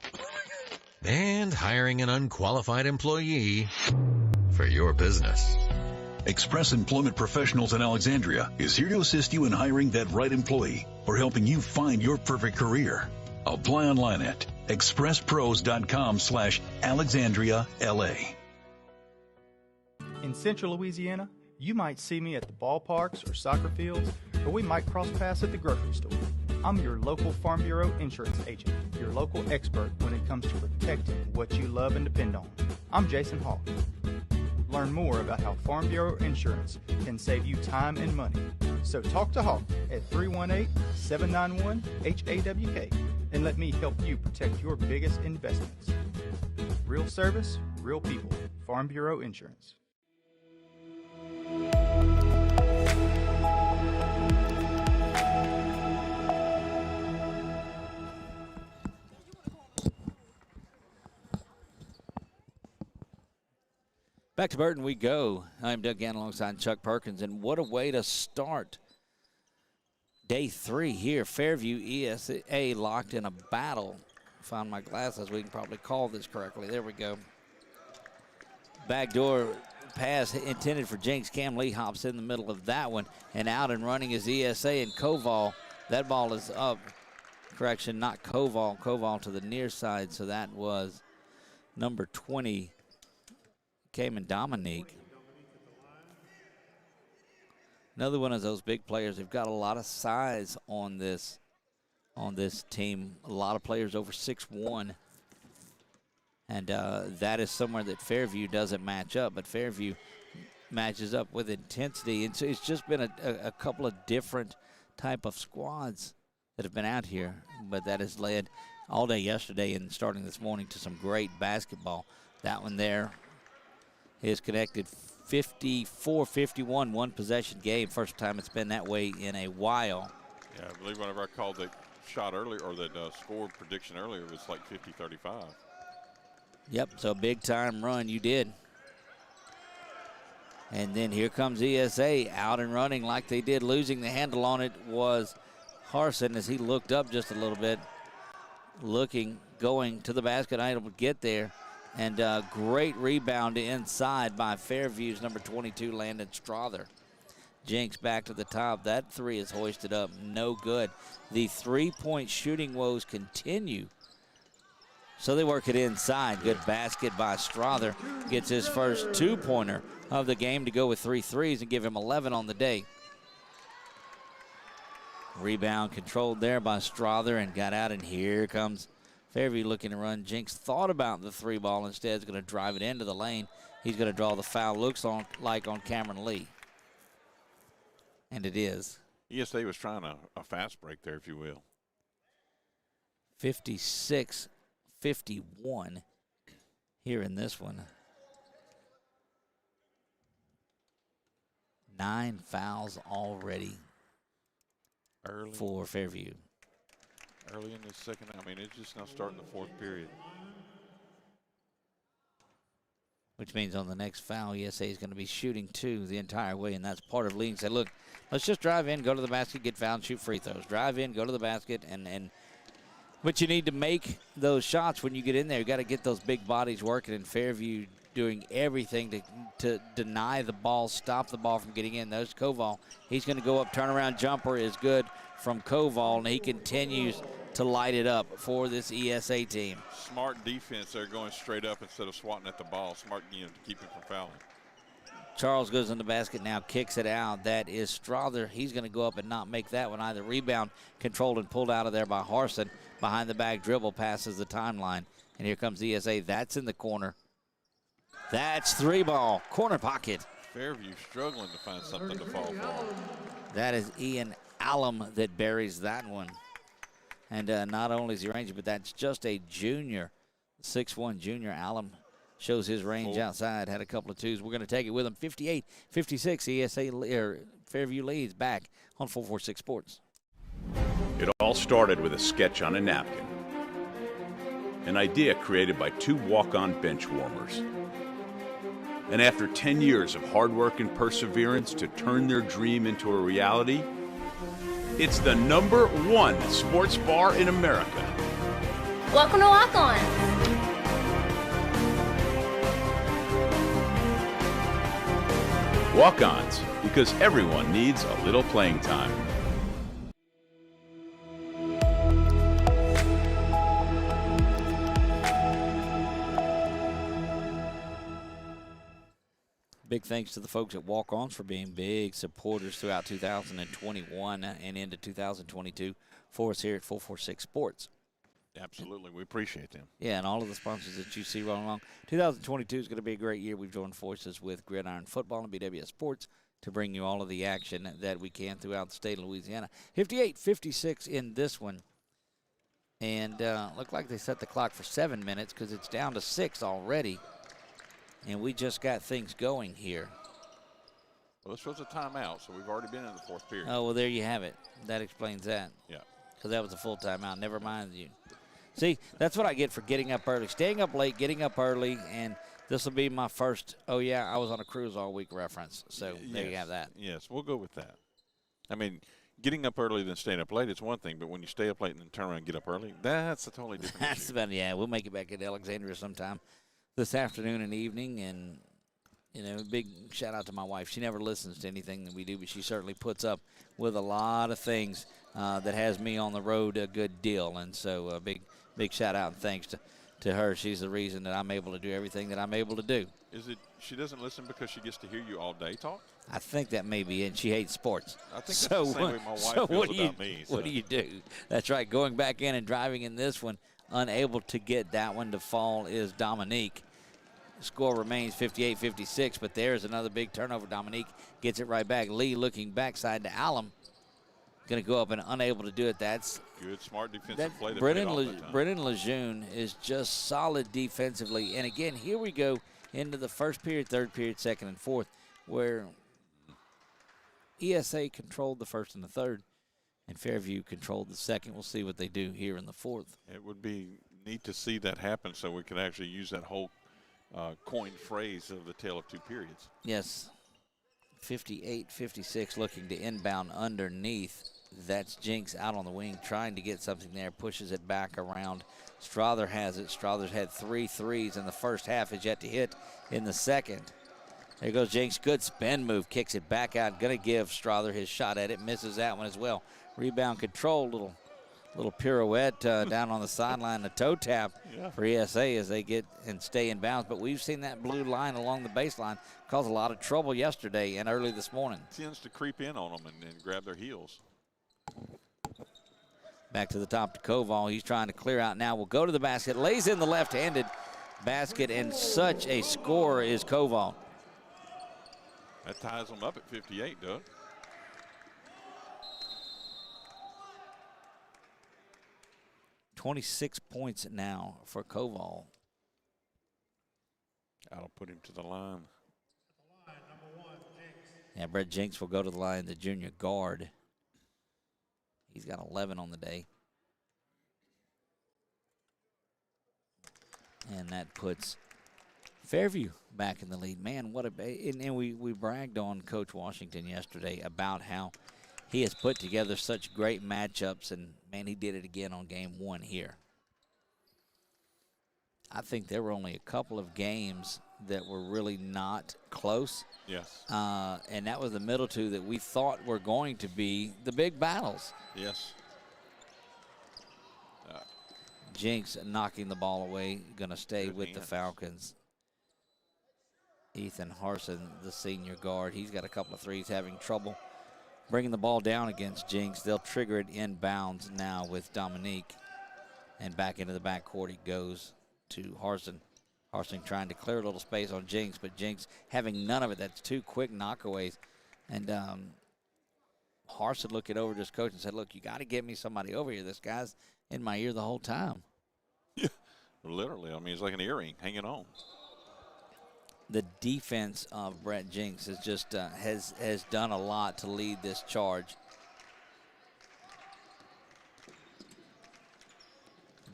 And hiring an unqualified employee for your business. Express Employment Professionals in Alexandria is here to assist you in hiring that right employee or helping you find your perfect career. Apply online at expresspros.com/AlexandriaLA. In Central Louisiana, you might see me at the ballparks or soccer fields, or we might cross paths at the grocery store. I'm your local Farm Bureau insurance agent, your local expert when it comes to protecting what you love and depend on. I'm Jason Hawk. Learn more about how Farm Bureau insurance can save you time and money. So talk to Hawk at 318-791-HAWK and let me help you protect your biggest investments. Real service, real people. Farm Bureau Insurance. Back to Burton we go. I'm Doug Gann alongside Chuck Perkins, and what a way to start day 3 here. Fairview ESA locked in a battle. Found my glasses. We can probably call this correctly. There we go. Backdoor pass intended for Jinx. Cam Lee hops in the middle of that one, and out and running is ESA and Koval. That ball is up. Correction, not Koval. Koval to the near side, so that was number 20, Cayman Dominique. Another one of those big players. They've got a lot of size on this team. A lot of players over 6'1". And that is somewhere that Fairview doesn't match up, but Fairview matches up with intensity. And so it's just been a couple of different type of squads that have been out here, but that has led all day yesterday and starting this morning to some great basketball. That one there is connected 54-51, one possession game. First time it's been that way in a while. Yeah, I believe whenever I called that shot earlier, or that score prediction earlier, it was like 50-35. Yep, so big time run you did. And then here comes ESA out and running like they did. Losing the handle on it was Harson as he looked up just a little bit. Going to the basket, unable to get there. And great rebound inside by Fairview's number 22, Landon Strother. Jinx back to the top. That three is hoisted up. No good. The three-point shooting woes continue. So they work it inside. Good basket by Strother. Gets his first two-pointer of the game to go with 3 threes and give him 11 on the day. Rebound controlled there by Strother and got out, and here comes Fairview looking to run. Jinx thought about the three ball. Instead is going to drive it into the lane. He's going to draw the foul. Looks like on Cameron Lee. And it is. ESA was trying a fast break there, if you will. 56-51 here in this one. 9 fouls already Early for Fairview. Early in the second, I mean, it's just now starting the fourth period. Which means on the next foul, ESA is going to be shooting 2 the entire way, and that's part of leading. Say, look, let's just drive in, go to the basket, get fouled, shoot free throws. Drive in, go to the basket, but you need to make those shots when you get in there. You got to get those big bodies working, and Fairview doing everything to deny the ball, stop the ball from getting in. There's Koval. He's going to go up, turnaround jumper is good from Koval, and he continues to light it up for this ESA team. Smart defense there, going straight up instead of swatting at the ball. Smart, to keep him from fouling. Charles goes in the basket now, kicks it out. That is Strother. He's going to go up and not make that one either. Rebound controlled and pulled out of there by Harson. Behind the back dribble, passes the timeline. And here comes ESA. That's in the corner. That's 3 ball. Corner pocket. Fairview struggling to find something to fall for. That is Ian Allum that buries that one. And not only is he rangy, but that's just a junior, 6'1" junior. Allum shows his range outside, had a couple of twos. We're going to take it with him. 58-56, ESA Fairview leads back on 446 Sports. It all started with a sketch on a napkin. An idea created by 2 walk-on bench warmers. And after 10 years of hard work and perseverance to turn their dream into a reality, it's the #1 sports bar in America. Welcome to Walk On. Walk-ons, because everyone needs a little playing time. Big thanks to the folks at Walk-Ons for being big supporters throughout 2021 and into 2022 for us here at 446 Sports. Absolutely. We appreciate them. Yeah, and all of the sponsors that you see rolling along. 2022 is going to be a great year. We've joined forces with Gridiron Football and BWS Sports to bring you all of the action that we can throughout the state of Louisiana. 58-56 in this one. And looked like they set the clock for 7 minutes because it's down to 6 already. And we just got things going here. Well, this was a timeout, so we've already been in the fourth period. Oh, well, there you have it. That explains that. Yeah. Because that was a full timeout. Never mind you. See, that's what I get for getting up early. Staying up late, getting up early, and this will be my first, oh, yeah, I was on a cruise all week reference. So there you have that. Yes, we'll go with that. I mean, getting up early than staying up late is one thing, but when you stay up late and then turn around and get up early, that's a totally different That's issue. about, yeah, we'll make it back at Alexandria sometime this afternoon and evening, and You know, big shout out to my wife. She never listens to anything that we do, but she certainly puts up with a lot of things that has me on the road a good deal. And so big shout out and thanks to her. She's the reason that I'm able to do everything that I'm able to do. Is it she doesn't listen because she gets to hear you all day talk? I think that may be it. She hates sports. I think that's the same way my wife feels about me. So. What do you do? That's right. Going back in and driving in this one, unable to get that one to fall is Dominique. Score remains 58-56, but there's another big turnover. Dominique gets it right back. Lee looking backside to Allen. Going to go up and unable to do it. That's good, smart defensive play. Brennan Lejeune is just solid defensively. And again, here we go into the first period, third period, second and fourth, where ESA controlled the first and the third, and Fairview controlled the second. We'll see what they do here in the fourth. It would be neat to see that happen so we can actually use that whole coined phrase of the tale of two periods. Yes. 58-56 looking to inbound underneath. That's Jinx out on the wing trying to get something there. Pushes it back around. Strother has it. Strother's had 3 threes in the first half. Is yet to hit in the second. There goes Jinx. Good spin move. Kicks it back out. Going to give Strother his shot at it. Misses that one as well. Rebound control. Little pirouette down on the sideline, a toe tap for ESA as they get and stay in bounds. But we've seen that blue line along the baseline cause a lot of trouble yesterday and early this morning. It tends to creep in on them and grab their heels. Back to the top to Koval. He's trying to clear out now. Will go to the basket, lays in the left-handed basket, and such a score is Koval. That ties them up at 58, Doug. $26 points now for Koval. That'll put him to the line. Yeah, Brett Jinks will go to the line, the junior guard. He's got 11 on the day. And that puts Fairview back in the lead. Man, what a and we bragged on Coach Washington yesterday about how he has put together such great matchups, and man, he did it again on game 1 here. I think there were only a couple of games that were really not close. Yes. And that was the middle two that we thought were going to be the big battles. Yes. Jinx knocking the ball away, going to stay Good with hands. the Falcons. Ethan Harson, the senior guard, he's got a couple of threes, having trouble bringing the ball down against Jinx. They'll trigger it inbounds now with Dominique. And back into the backcourt he goes to Harson. Harson trying to clear a little space on Jinx, but Jinx having none of it. That's 2 quick knockaways. And Harson looked over to his coach and said, look, you got to get me somebody over here. This guy's in my ear the whole time. Yeah, literally. I mean, it's like an earring hanging on. The defense of Brett Jinx has just has done a lot to lead this charge.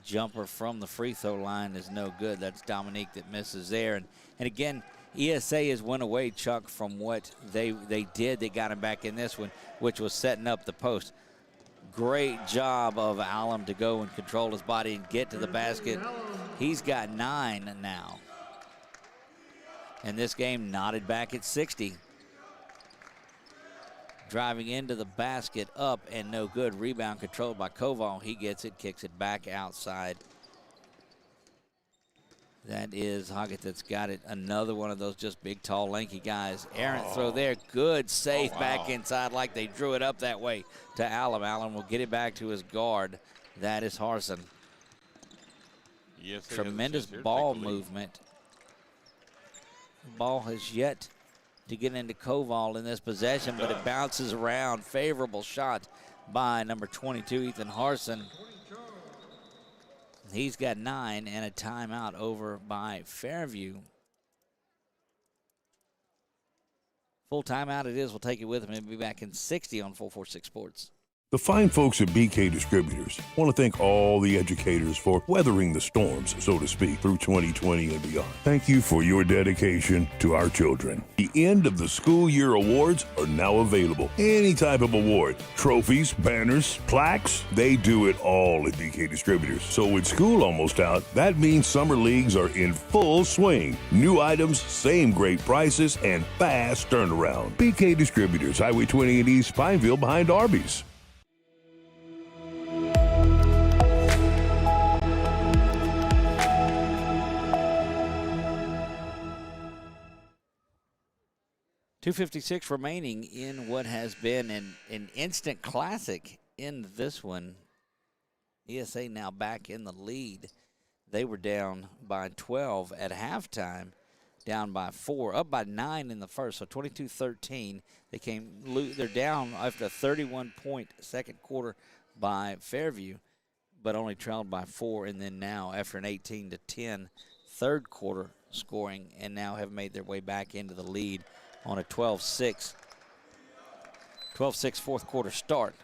Jumper from the free throw line is no good. That's Dominique that misses there. And again, ESA has went away, Chuck, from what they did. They got him back in this one, which was setting up the post. Great job of Allen to go and control his body and get to the basket. He's got 9 now. And this game knotted back at 60. Driving into the basket, up and no good. Rebound controlled by Koval. He gets it, kicks it back outside. That is Hoggett that's got it. Another one of those just big, tall, lanky guys. Errant throw there. Good save back inside like they drew it up that way to Allen. Allen will get it back to his guard. That is Harson. Yes, tremendous ball movement. Ball has yet to get into Koval in this possession, but it bounces around. Favorable shot by number 22, Ethan Harson. He's got 9 and a timeout over by Fairview. Full timeout it is. We'll take it with him and be back in 60 on 446 Sports. The fine folks at BK Distributors want to thank all the educators for weathering the storms, so to speak, through 2020 and beyond. Thank you for your dedication to our children. The end of the school year awards are now available. Any type of award, trophies, banners, plaques, they do it all at BK Distributors. So with school almost out, that means summer leagues are in full swing. New items, same great prices, and fast turnaround. BK Distributors, Highway 20 in East Pineville behind Arby's. .256 remaining in what has been an instant classic in this one. ESA now back in the lead. They were down by 12 at halftime, down by 4, up by 9 in the first, so 22-13. They're down after a 31-point second quarter by Fairview, but only trailed by 4, and then now after an 18-10 third quarter scoring, and now have made their way back into the lead on a 12-6 fourth quarter start.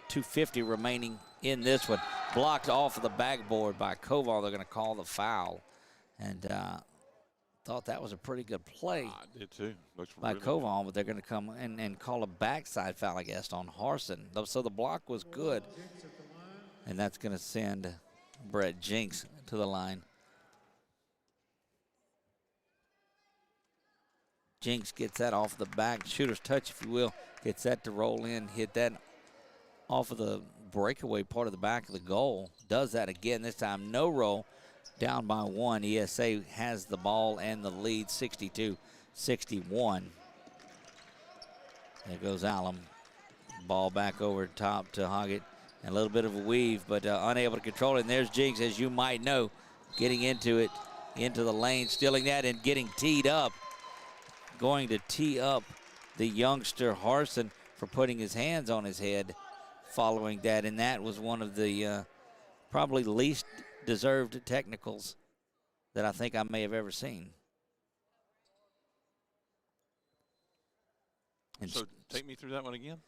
2:50 remaining in this one. Blocked off of the backboard by Koval. They're going to call the foul. And thought that was a pretty good play. I did too. Looks by really Koval, but they're going to come and call a backside foul, I guess, on Harson. So the block was good. And that's going to send Brett Jinks to the line. Jinks gets that off the back, shooter's touch, if you will, gets that to roll in, hit that off of the breakaway part of the back of the goal. Does that again, this time no roll, down by 1. ESA has the ball and the lead, 62-61. There goes Allen. Ball back over top to Hoggett. And a little bit of a weave, but unable to control it. And there's Jinks, as you might know, getting into it, into the lane, stealing that and getting teed up. Going to tee up the youngster Harson for putting his hands on his head following that, and that was one of the probably least deserved technicals that I think I may have ever seen. And So take me through that one again.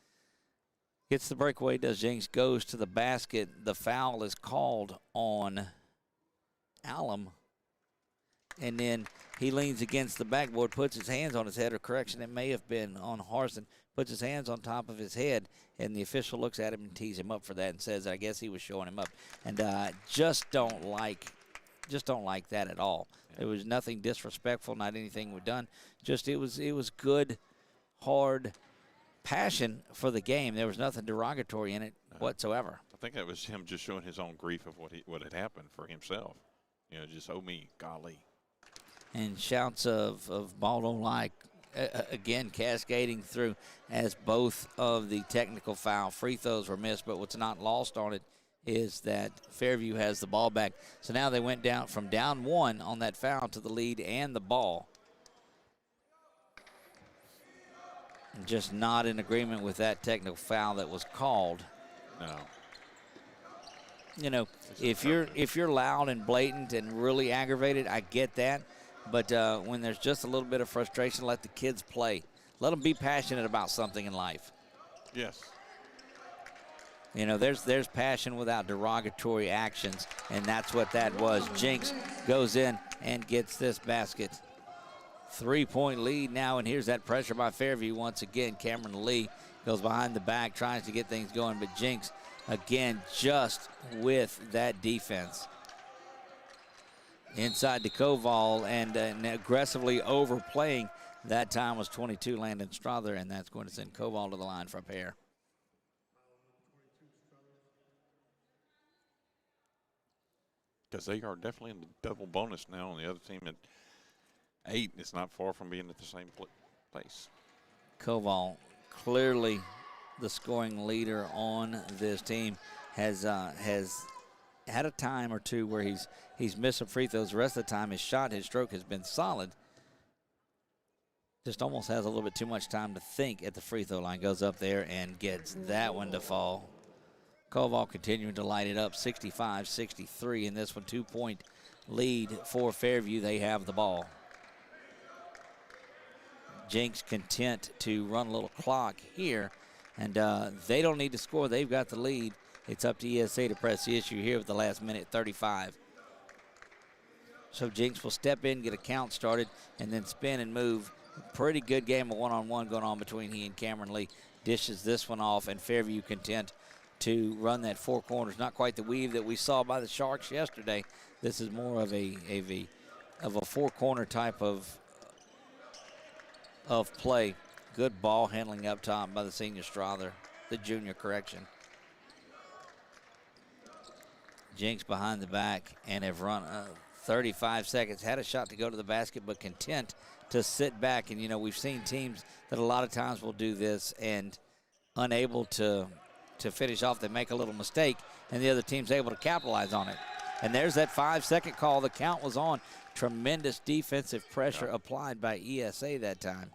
gets the breakaway, does Jinks, goes to the basket. The foul is called on Allen. And then he leans against the backboard, puts his hands on his head, or correction, it may have been on Harson, puts his hands on top of his head, and the official looks at him and tees him up for that and says, I guess he was showing him up. And just don't like that at all. There was nothing disrespectful, not anything we've done. Just it was good, hard passion for the game. There was nothing derogatory in it whatsoever. I think that was him just showing his own grief of what had happened for himself. You know, just, oh me, golly. And shouts of ball don't like, again, cascading through as both of the technical foul free throws were missed. But what's not lost on it is that Fairview has the ball back. So now they went down from down 1 on that foul to the lead and the ball. And just not in agreement with that technical foul that was called. No. You know, if you're loud and blatant and really aggravated, I get that. But when there's just a little bit of frustration, let the kids play. Let them be passionate about something in life. Yes. You know, there's passion without derogatory actions, and that's what that was. Jinks goes in and gets this basket. 3-point lead now, and here's that pressure by Fairview once again. Cameron Lee goes behind the back, tries to get things going, but Jinks, again, just with that defense. Inside to Koval and aggressively overplaying. That time was 22, Landon Strother, and that's going to send Koval to the line for a pair. Because they are definitely in the double bonus now, and the other team at 8 is not far from being at the same place. Koval, clearly the scoring leader on this team, has had a time or two where he's missed some free throws. The rest of the time, his stroke has been solid. Just almost has a little bit too much time to think at the free throw line. Goes up there and gets that one to fall. Koval continuing to light it up, 65-63 in this one. 2-point lead for Fairview. They have the ball. Jinks content to run a little clock here And they don't need to score. They've got the lead. It's up to ESA to press the issue here with the last minute 35. So Jinx will step in, get a count started, and then spin and move. Pretty good game of one-on-one going on between he and Cameron Lee. Dishes this one off, and Fairview content to run that four corners. Not quite the weave that we saw by the Sharks yesterday. This is more of a four-corner type of play. Good ball handling up top by the senior Strother, the junior correction. Jinx behind the back and have run 35 seconds. Had a shot to go to the basket, but content to sit back. And, you know, we've seen teams that a lot of times will do this and unable to finish off. They make a little mistake, and the other team's able to capitalize on it. And there's that 5-second call. The count was on. Tremendous defensive pressure applied by ESA that time.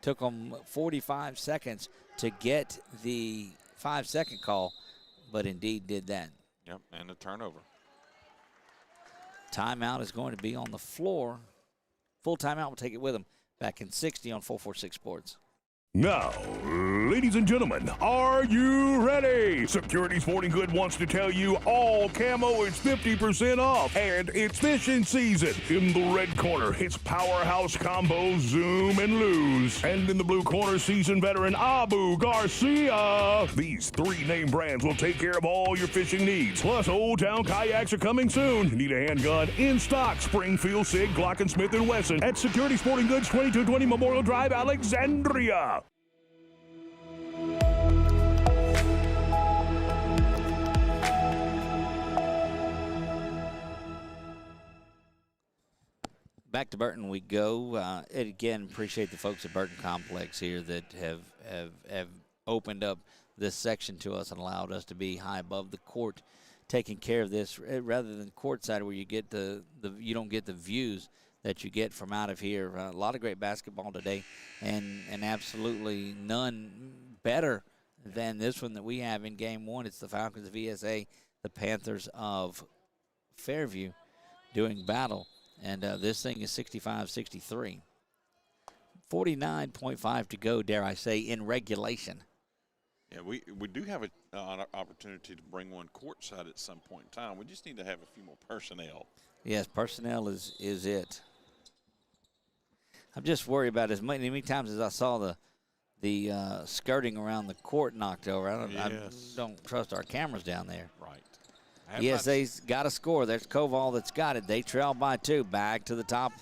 Took them 45 seconds to get the 5-second call, but indeed did that. Yep, and a turnover. Timeout is going to be on the floor. Full timeout will take it with them. Back in 60 on 446 Sports. Now, ladies and gentlemen, are you ready? Security Sporting Good wants to tell you all camo is 50% off, and it's fishing season. In the red corner, it's Powerhouse Combo, Zoom, and Lose. And in the blue corner, seasoned veteran Abu Garcia. These three name brands will take care of all your fishing needs. Plus, Old Town Kayaks are coming soon. Need a handgun? In stock, Springfield, Sig, Glock & Smith & Wesson at Security Sporting Goods, 2220 Memorial Drive, Alexandria. Back to Burton we go. And again, appreciate the folks at Burton Complex here that have opened up this section to us and allowed us to be high above the court, taking care of this rather than courtside where you get you don't get the views that you get from out of here. A lot of great basketball today, and absolutely none better than this one that we have in game one. It's the Falcons of ESA, the Panthers of Fairview doing battle. And this thing is 65-63. 49.5 to go, dare I say, in regulation. Yeah, we do have an opportunity to bring one courtside at some point in time. We just need to have a few more personnel. Yes, personnel is it. I'm just worried about as many times as I saw the skirting around the court knocked over. I don't trust our cameras down there. Right. ESA's got a score. There's Koval that's got it. They trail by 2. Back to the top.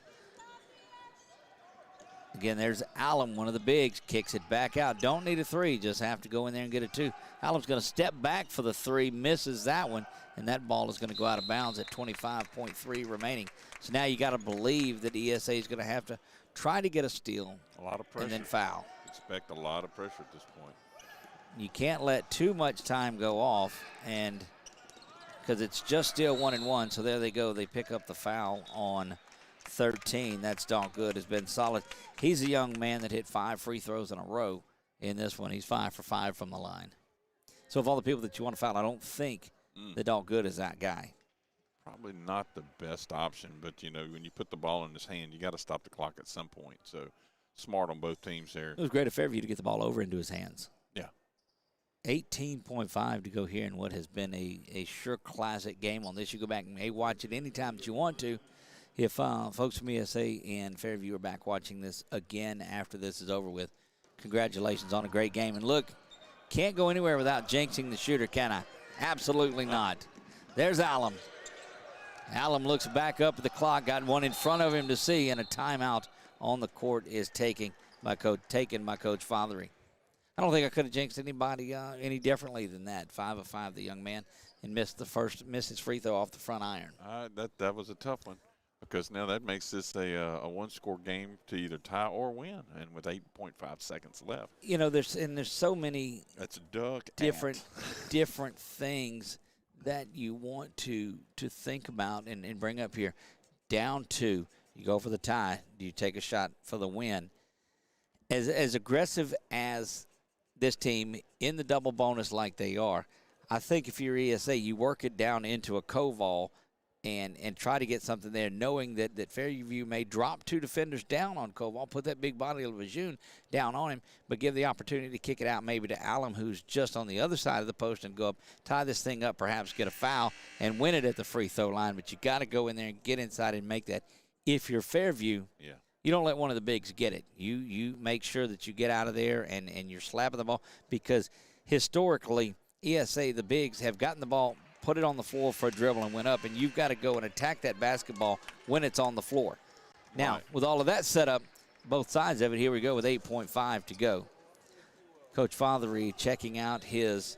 Again, there's Allen, one of the bigs. Kicks it back out. Don't need a 3. Just have to go in there and get a 2. Allen's going to step back for the 3. Misses that one. And that ball is going to go out of bounds at 25.3 remaining. So now you got to believe that ESA is going to have to try to get a steal. A lot of pressure. And then foul. Expect a lot of pressure at this point. You can't let too much time go off, and because it's just still 1-1. So there they go. They pick up the foul on 13. That's Don Good, has been solid. He's a young man that hit 5 free throws in a row in this one. He's 5 for 5 from the line. So of all the people that you want to foul, I don't think that Don Good is that guy. Probably not the best option, but, you know, when you put the ball in his hand, you got to stop the clock at some point. So smart on both teams there. It was great of Fairview to get the ball over into his hands. Yeah. 18.5 to go here in what has been a sure classic game on this. You go back and watch it anytime that you want to. If folks from ESA and Fairview are back watching this again after this is over with, congratulations on a great game. And look, can't go anywhere without jinxing the shooter, can I? Absolutely not. There's Allen. Allen looks back up at the clock, got one in front of him to see, and a timeout on the court is taken by Coach Fothery. I don't think I could have jinxed anybody any differently than that. 5 of 5, the young man, and missed his free throw off the front iron. That was a tough one, because now that makes this a one-score game to either tie or win, and with 8.5 seconds left. You know, there's so many different things that you want to think about and bring up here. Down 2, you go for the tie. Do you take a shot for the win? As aggressive as this team in the double bonus like they are, I think if you're ESA, you work it down into a Koval and try to get something there, knowing that Fairview may drop 2 defenders down on Koval, put that big body of Lejeune down on him, but give the opportunity to kick it out maybe to Allen, who's just on the other side of the post, and go up, tie this thing up, perhaps get a foul, and win it at the free throw line. But you got to go in there and get inside and make that. If you're Fairview, you don't let one of the bigs get it. You make sure that you get out of there and you're slapping the ball, because historically ESA, the bigs, have gotten the ball, put it on the floor for a dribble and went up, and you've got to go and attack that basketball when it's on the floor. Now, with all of that set up, both sides of it, here we go with 8.5 to go. Coach Fothery checking out his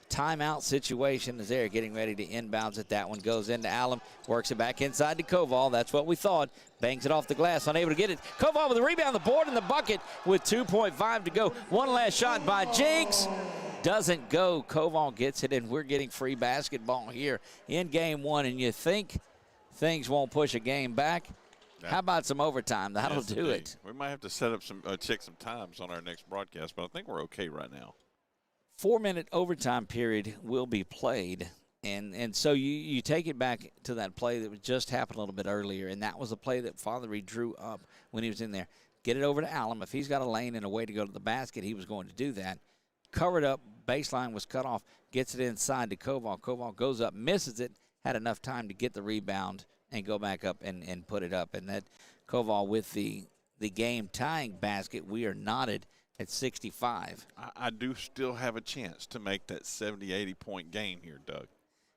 timeout situation as they're getting ready to inbounds it. That one goes into Allen, works it back inside to Koval. That's what we thought. Bangs it off the glass, unable to get it. Koval with the rebound, the board, and the bucket with 2.5 to go. One last shot by Jinx. Doesn't go. Koval gets it, and we're getting free basketball here in game 1. And you think things won't push a game back? How about some overtime? That'll do it. We might have to set up some check some times on our next broadcast, but I think we're okay right now. 4-minute overtime period will be played. And so you take it back to that play that just happened a little bit earlier, and that was a play that Fothery drew up when he was in there. Get it over to Allen. If he's got a lane and a way to go to the basket, he was going to do that. Covered up, baseline was cut off, gets it inside to Koval. Koval goes up, misses it, had enough time to get the rebound and go back up and put it up. And that Koval with the game-tying basket, we are knotted at 65. I do still have a chance to make that 70, 80-point game here, Doug.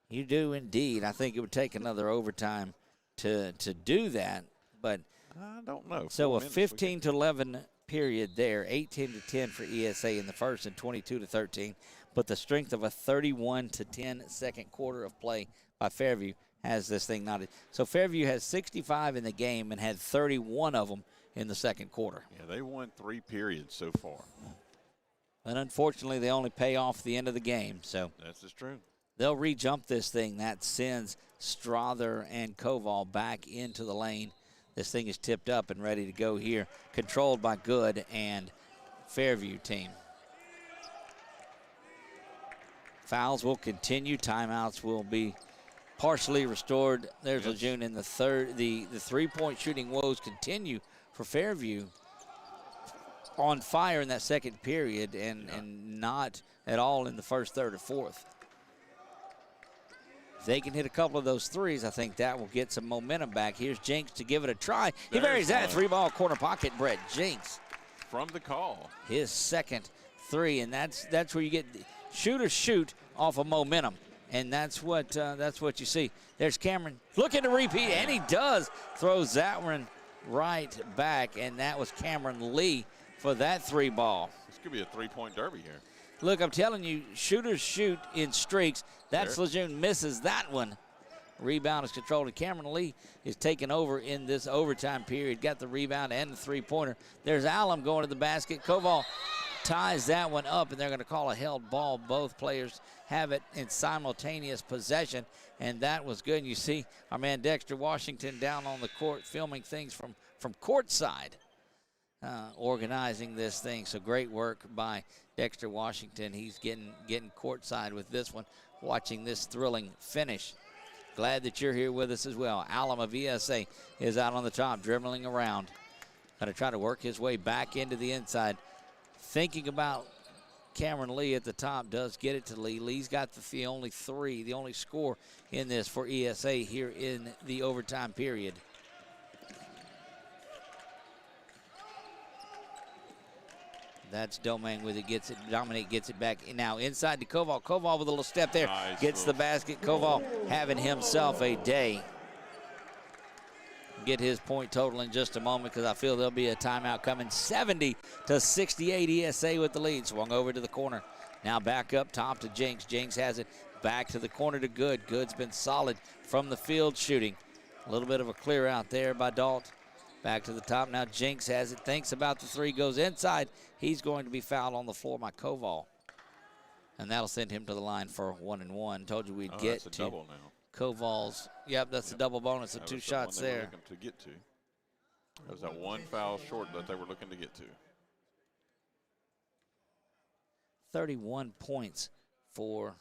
You do indeed. I think it would take another overtime to do that, but I don't know. So a 15-11 period there, 18-10 for ESA in the first and 22-13, but the strength of a 31-10 second quarter of play by Fairview has this thing knotted. So Fairview has 65 in the game and had 31 of them in the second quarter. Yeah, they won 3 periods so far. And unfortunately, they only pay off the end of the game. So that's just true. They'll re-jump this thing. That sends Strother and Koval back into the lane. This thing is tipped up and ready to go here, controlled by Good and Fairview team. Fouls will continue. Timeouts will be partially restored. There's Lejeune in the third. The three-point shooting woes continue for Fairview. On fire in that second period and not at all in the first, third, or fourth. If they can hit a couple of those threes, I think that will get some momentum back. Here's Jinx to give it a try. He buries that three-ball corner pocket, Brett Jinx. From the call. His second three, and that's where you get shooters shoot off of momentum, and that's what you see. There's Cameron looking to repeat, and he does. Throws that one right back, and that was Cameron Lee for that three ball. This could be a three-point derby here. Look, I'm telling you, shooters shoot in streaks. That's Lejeune misses that one. Rebound is controlled, and Cameron Lee is taking over in this overtime period. Got the rebound and the three-pointer. There's Allen going to the basket. Koval ties that one up, and they're going to call a held ball. Both players have it in simultaneous possession, and that was good. And you see our man Dexter Washington down on the court filming things from courtside. Organizing this thing, so great work by Dexter Washington. He's getting courtside with this one, watching this thrilling finish. Glad that you're here with us as well. Allen of ESA is out on the top, dribbling around. Going to try to work his way back into the inside. Thinking about Cameron Lee at the top, does get it to Lee. Lee's got the only score in this for ESA here in the overtime period. That's Domingue with it, Dominic gets it back. Now inside to Koval. Koval with a little step there. Nice. Gets the basket. Koval having himself a day. Get his point total in just a moment because I feel there'll be a timeout coming. 70-68 ESA with the lead. Swung over to the corner. Now back up top to Jinx. Jinx has it back to the corner to Good. Good's been solid from the field shooting. A little bit of a clear out there by Dalt. Back to the top now. Jinx has it. Thinks about the three. Goes inside. He's going to be fouled on the floor by Koval. And that'll send him to the line for 1 and 1. Told you we'd get that's a to double now. Koval's. Yep, that's a double bonus of 2 shots there. They were looking to get to. That was that one foul short that they were looking to get to. 31 points for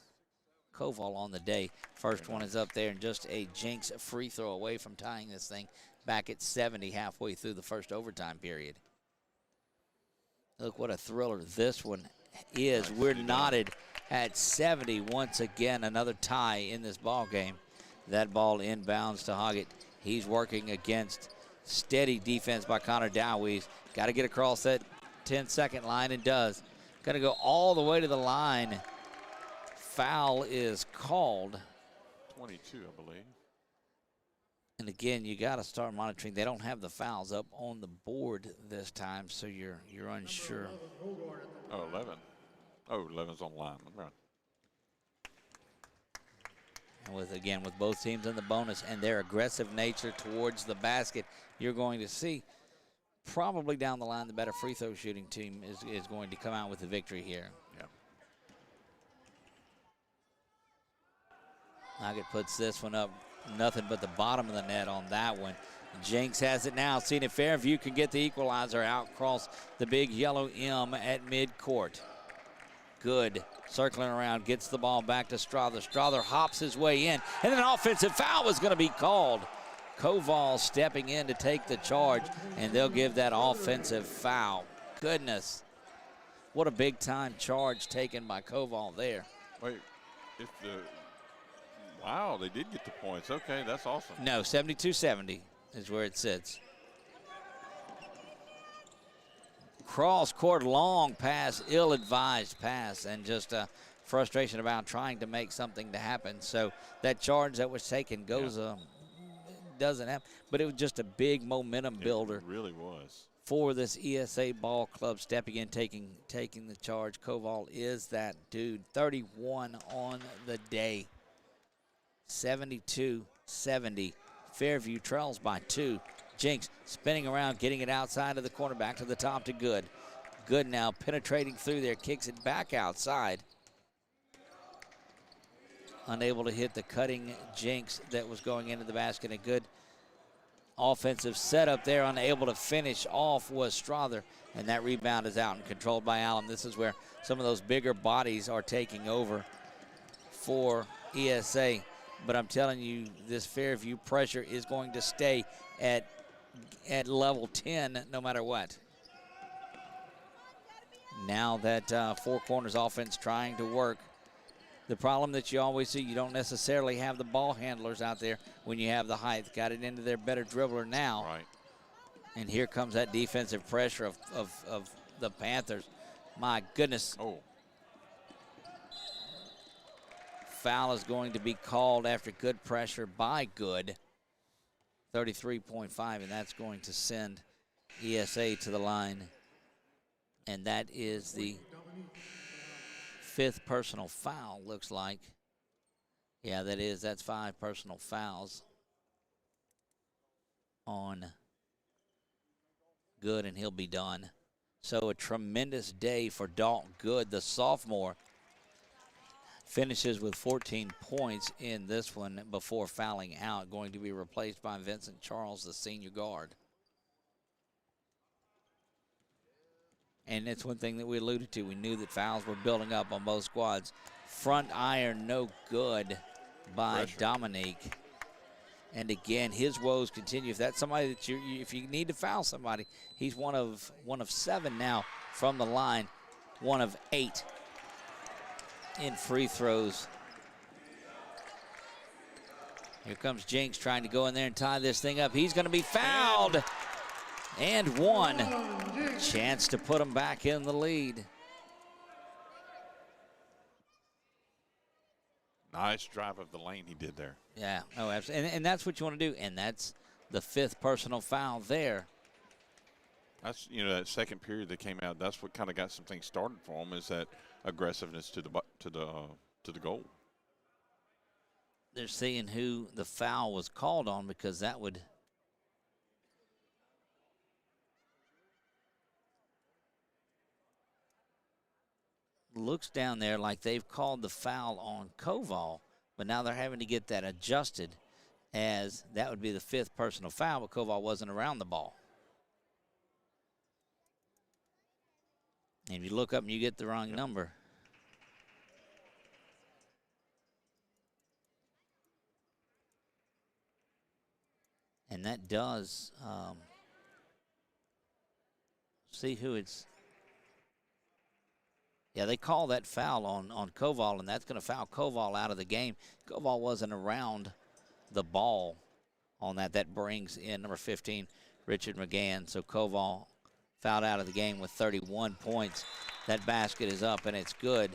Koval on the day. First one is up there, and just a Jinx free throw away from tying this thing back at 70 halfway through the first overtime period. Look what a thriller this one is. We're knotted at 70 once again. Another tie in this ball game. That ball inbounds to Hoggett. He's working against steady defense by Connor Dowie. Got to get across that 10-second line and does. Going to go all the way to the line. Foul is called. 22, I believe. And again, you got to start monitoring. They don't have the fouls up on the board this time, so you're unsure. Oh, 11. Oh, 11's on the line. Right. And with both teams in the bonus and their aggressive nature towards the basket, you're going to see probably down the line the better free throw shooting team is going to come out with the victory here. Yeah. Hoggett puts this one up. Nothing but the bottom of the net on that one. Jinx has it now. Seeing if Fairview can get the equalizer out across the big yellow M at midcourt. Good. Circling around, gets the ball back to Strother. Strother hops his way in, and an offensive foul was going to be called. Koval stepping in to take the charge, and they'll give that offensive foul. Goodness. What a big-time charge taken by Koval there. Wait, wow, they did get the points. Okay, that's awesome. No, 72-70 is where it sits. Cross court, long pass, ill-advised pass, and just frustration about trying to make something to happen. So that charge that was taken goes, doesn't happen. But it was just a big momentum builder. It really was. For this ESA ball club stepping in, taking the charge. Koval is that dude. 31 on the day. 72-70. Fairview trails by 2. Jinx spinning around, getting it outside of the corner, back to the top to Good. Good now penetrating through there, kicks it back outside. Unable to hit the cutting Jinx that was going into the basket. A good offensive setup there, unable to finish off was Strother, and that rebound is out and controlled by Allen. This is where some of those bigger bodies are taking over for ESA. But I'm telling you, this Fairview pressure is going to stay at level 10 no matter what. Now that Four Corners offense trying to work. The problem that you always see, you don't necessarily have the ball handlers out there when you have the height. Got it into their better dribbler now. Right. And here comes that defensive pressure of the Panthers. My goodness. Oh. Foul is going to be called after good pressure by Good. 33.5, and that's going to send ESA to the line. And that is the 5th personal foul, looks like. Yeah, that is. That's 5 personal fouls on Good, and he'll be done. So a tremendous day for Dalton Good, the sophomore. Finishes with 14 points in this one before fouling out, going to be replaced by Vincent Charles, the senior guard. And it's one thing that we alluded to. We knew that fouls were building up on both squads. Front iron, no good by Dominique. And again, his woes continue. If that's somebody that if you need to foul somebody, he's one of 7 now from the line, 1 of 8 in free throws. Here comes Jinx trying to go in there and tie this thing up. He's going to be fouled. And 1. Chance to put him back in the lead. Nice drive of the lane he did there. Yeah, oh, absolutely. And that's what you want to do. And that's the 5th personal foul there. That's, that second period that came out, that's what kind of got some things started for him, is that aggressiveness to the goal. They're seeing who the foul was called on, because that would looks down there like they've called the foul on Koval, but now they're having to get that adjusted, as that would be the 5th personal foul, but Koval wasn't around the ball. And if you look up and you get the wrong number. And that does see who it's. Yeah, they call that foul on Koval, and that's going to foul Koval out of the game. Koval wasn't around the ball on that. That brings in number 15, Richard McGann. So Koval fouled out of the game with 31 points. That basket is up, and it's good.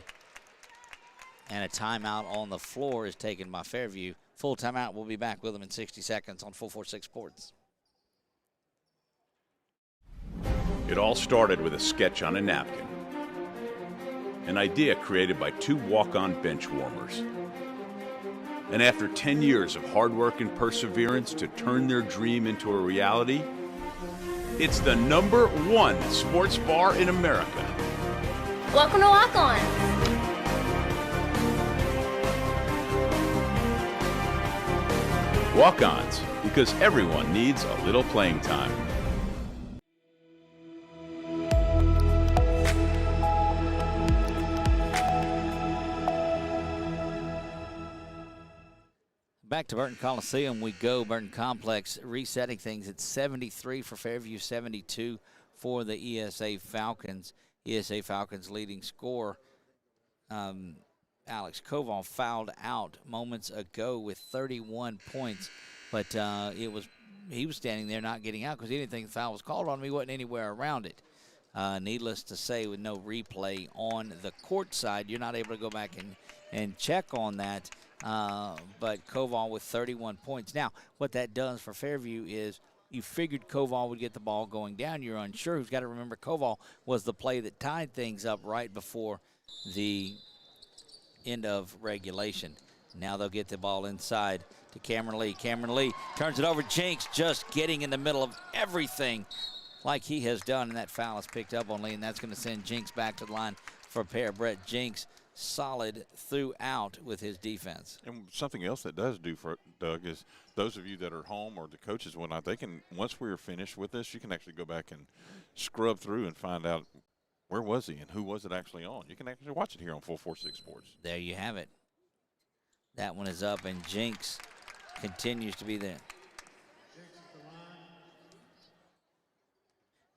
And a timeout on the floor is taken by Fairview. Full timeout. We'll be back with them in 60 seconds on 446 Sports. It all started with a sketch on a napkin. An idea created by two walk-on bench warmers. And after 10 years of hard work and perseverance to turn their dream into a reality, it's the #1 sports bar in America. Welcome to Walk On. Walk-ons, because everyone needs a little playing time. Back to Burton Coliseum we go. Burton Complex resetting things at 73 for Fairview, 72 for the ESA Falcons. ESA Falcons leading scorer, Alex Koval, fouled out moments ago with 31 points. But he was standing there not getting out because he didn't think the foul was called on him. He wasn't anywhere around it. Needless to say, with no replay on the court side, you're not able to go back and check on that. But Koval with 31 points. Now, what that does for Fairview is you figured Koval would get the ball going down. You're unsure. Who's got to remember Koval was the play that tied things up right before the end of regulation. Now they'll get the ball inside to Cameron Lee. Cameron Lee turns it over. Jinks just getting in the middle of everything like he has done, and that foul is picked up on Lee, and that's going to send Jinks back to the line for a pair. Brett Jinks solid throughout with his defense. And something else that does do for Doug is those of you that are home or the coaches and whatnot, they can, once we're finished with this, you can actually go back and scrub through and find out where was he and who was it actually on. You can actually watch it here on 446 Sports. There you have it. That one is up, and Jinks continues to be there.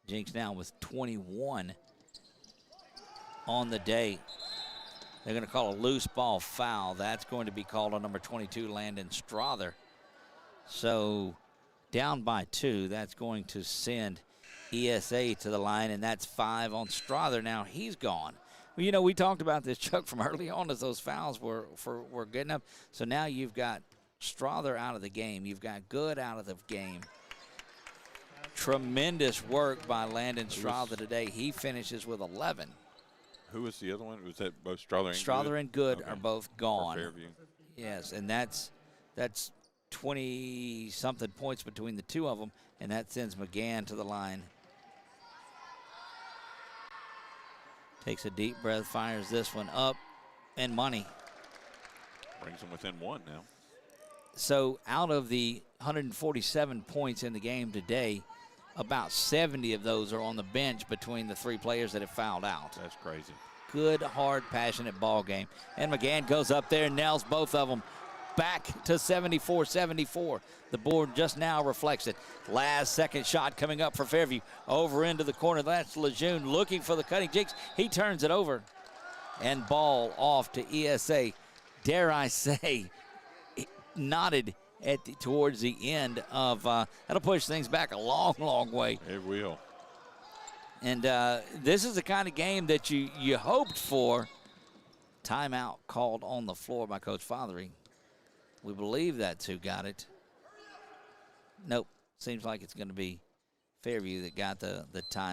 Jinks now with 21 on the day. They're going to call a loose ball foul. That's going to be called on number 22, Landon Strother. So down by 2, that's going to send ESA to the line, and that's 5 on Strother. Now he's gone. Well, you know, we talked about this, Chuck, from early on as those fouls were good enough. So now you've got Strother out of the game. You've got Good out of the game. Tremendous work by Landon Strother today. He finishes with 11. Who was the other one? Was that both Strother and Good? Strother and Good are both gone. For Fairview. Yes, and that's 20-something points between the two of them, and that sends McGann to the line. Takes a deep breath, fires this one up, and money. Brings them within 1 now. So out of the 147 points in the game today, about 70 of those are on the bench between the 3 players that have fouled out. That's crazy. Good, hard, passionate ball game. And McGann goes up there and nails both of them back to 74-74. The board just now reflects it. Last second shot coming up for Fairview. Over into the corner. That's Lejeune looking for the cutting Jinks. He turns it over. And ball off to ESA. Dare I say, nodded towards the end of, that'll push things back a long, long way. It will. And this is the kind of game that you hoped for. Timeout called on the floor by Coach Fothery. We believe that's who got it. Nope. Seems like it's going to be Fairview that got the time.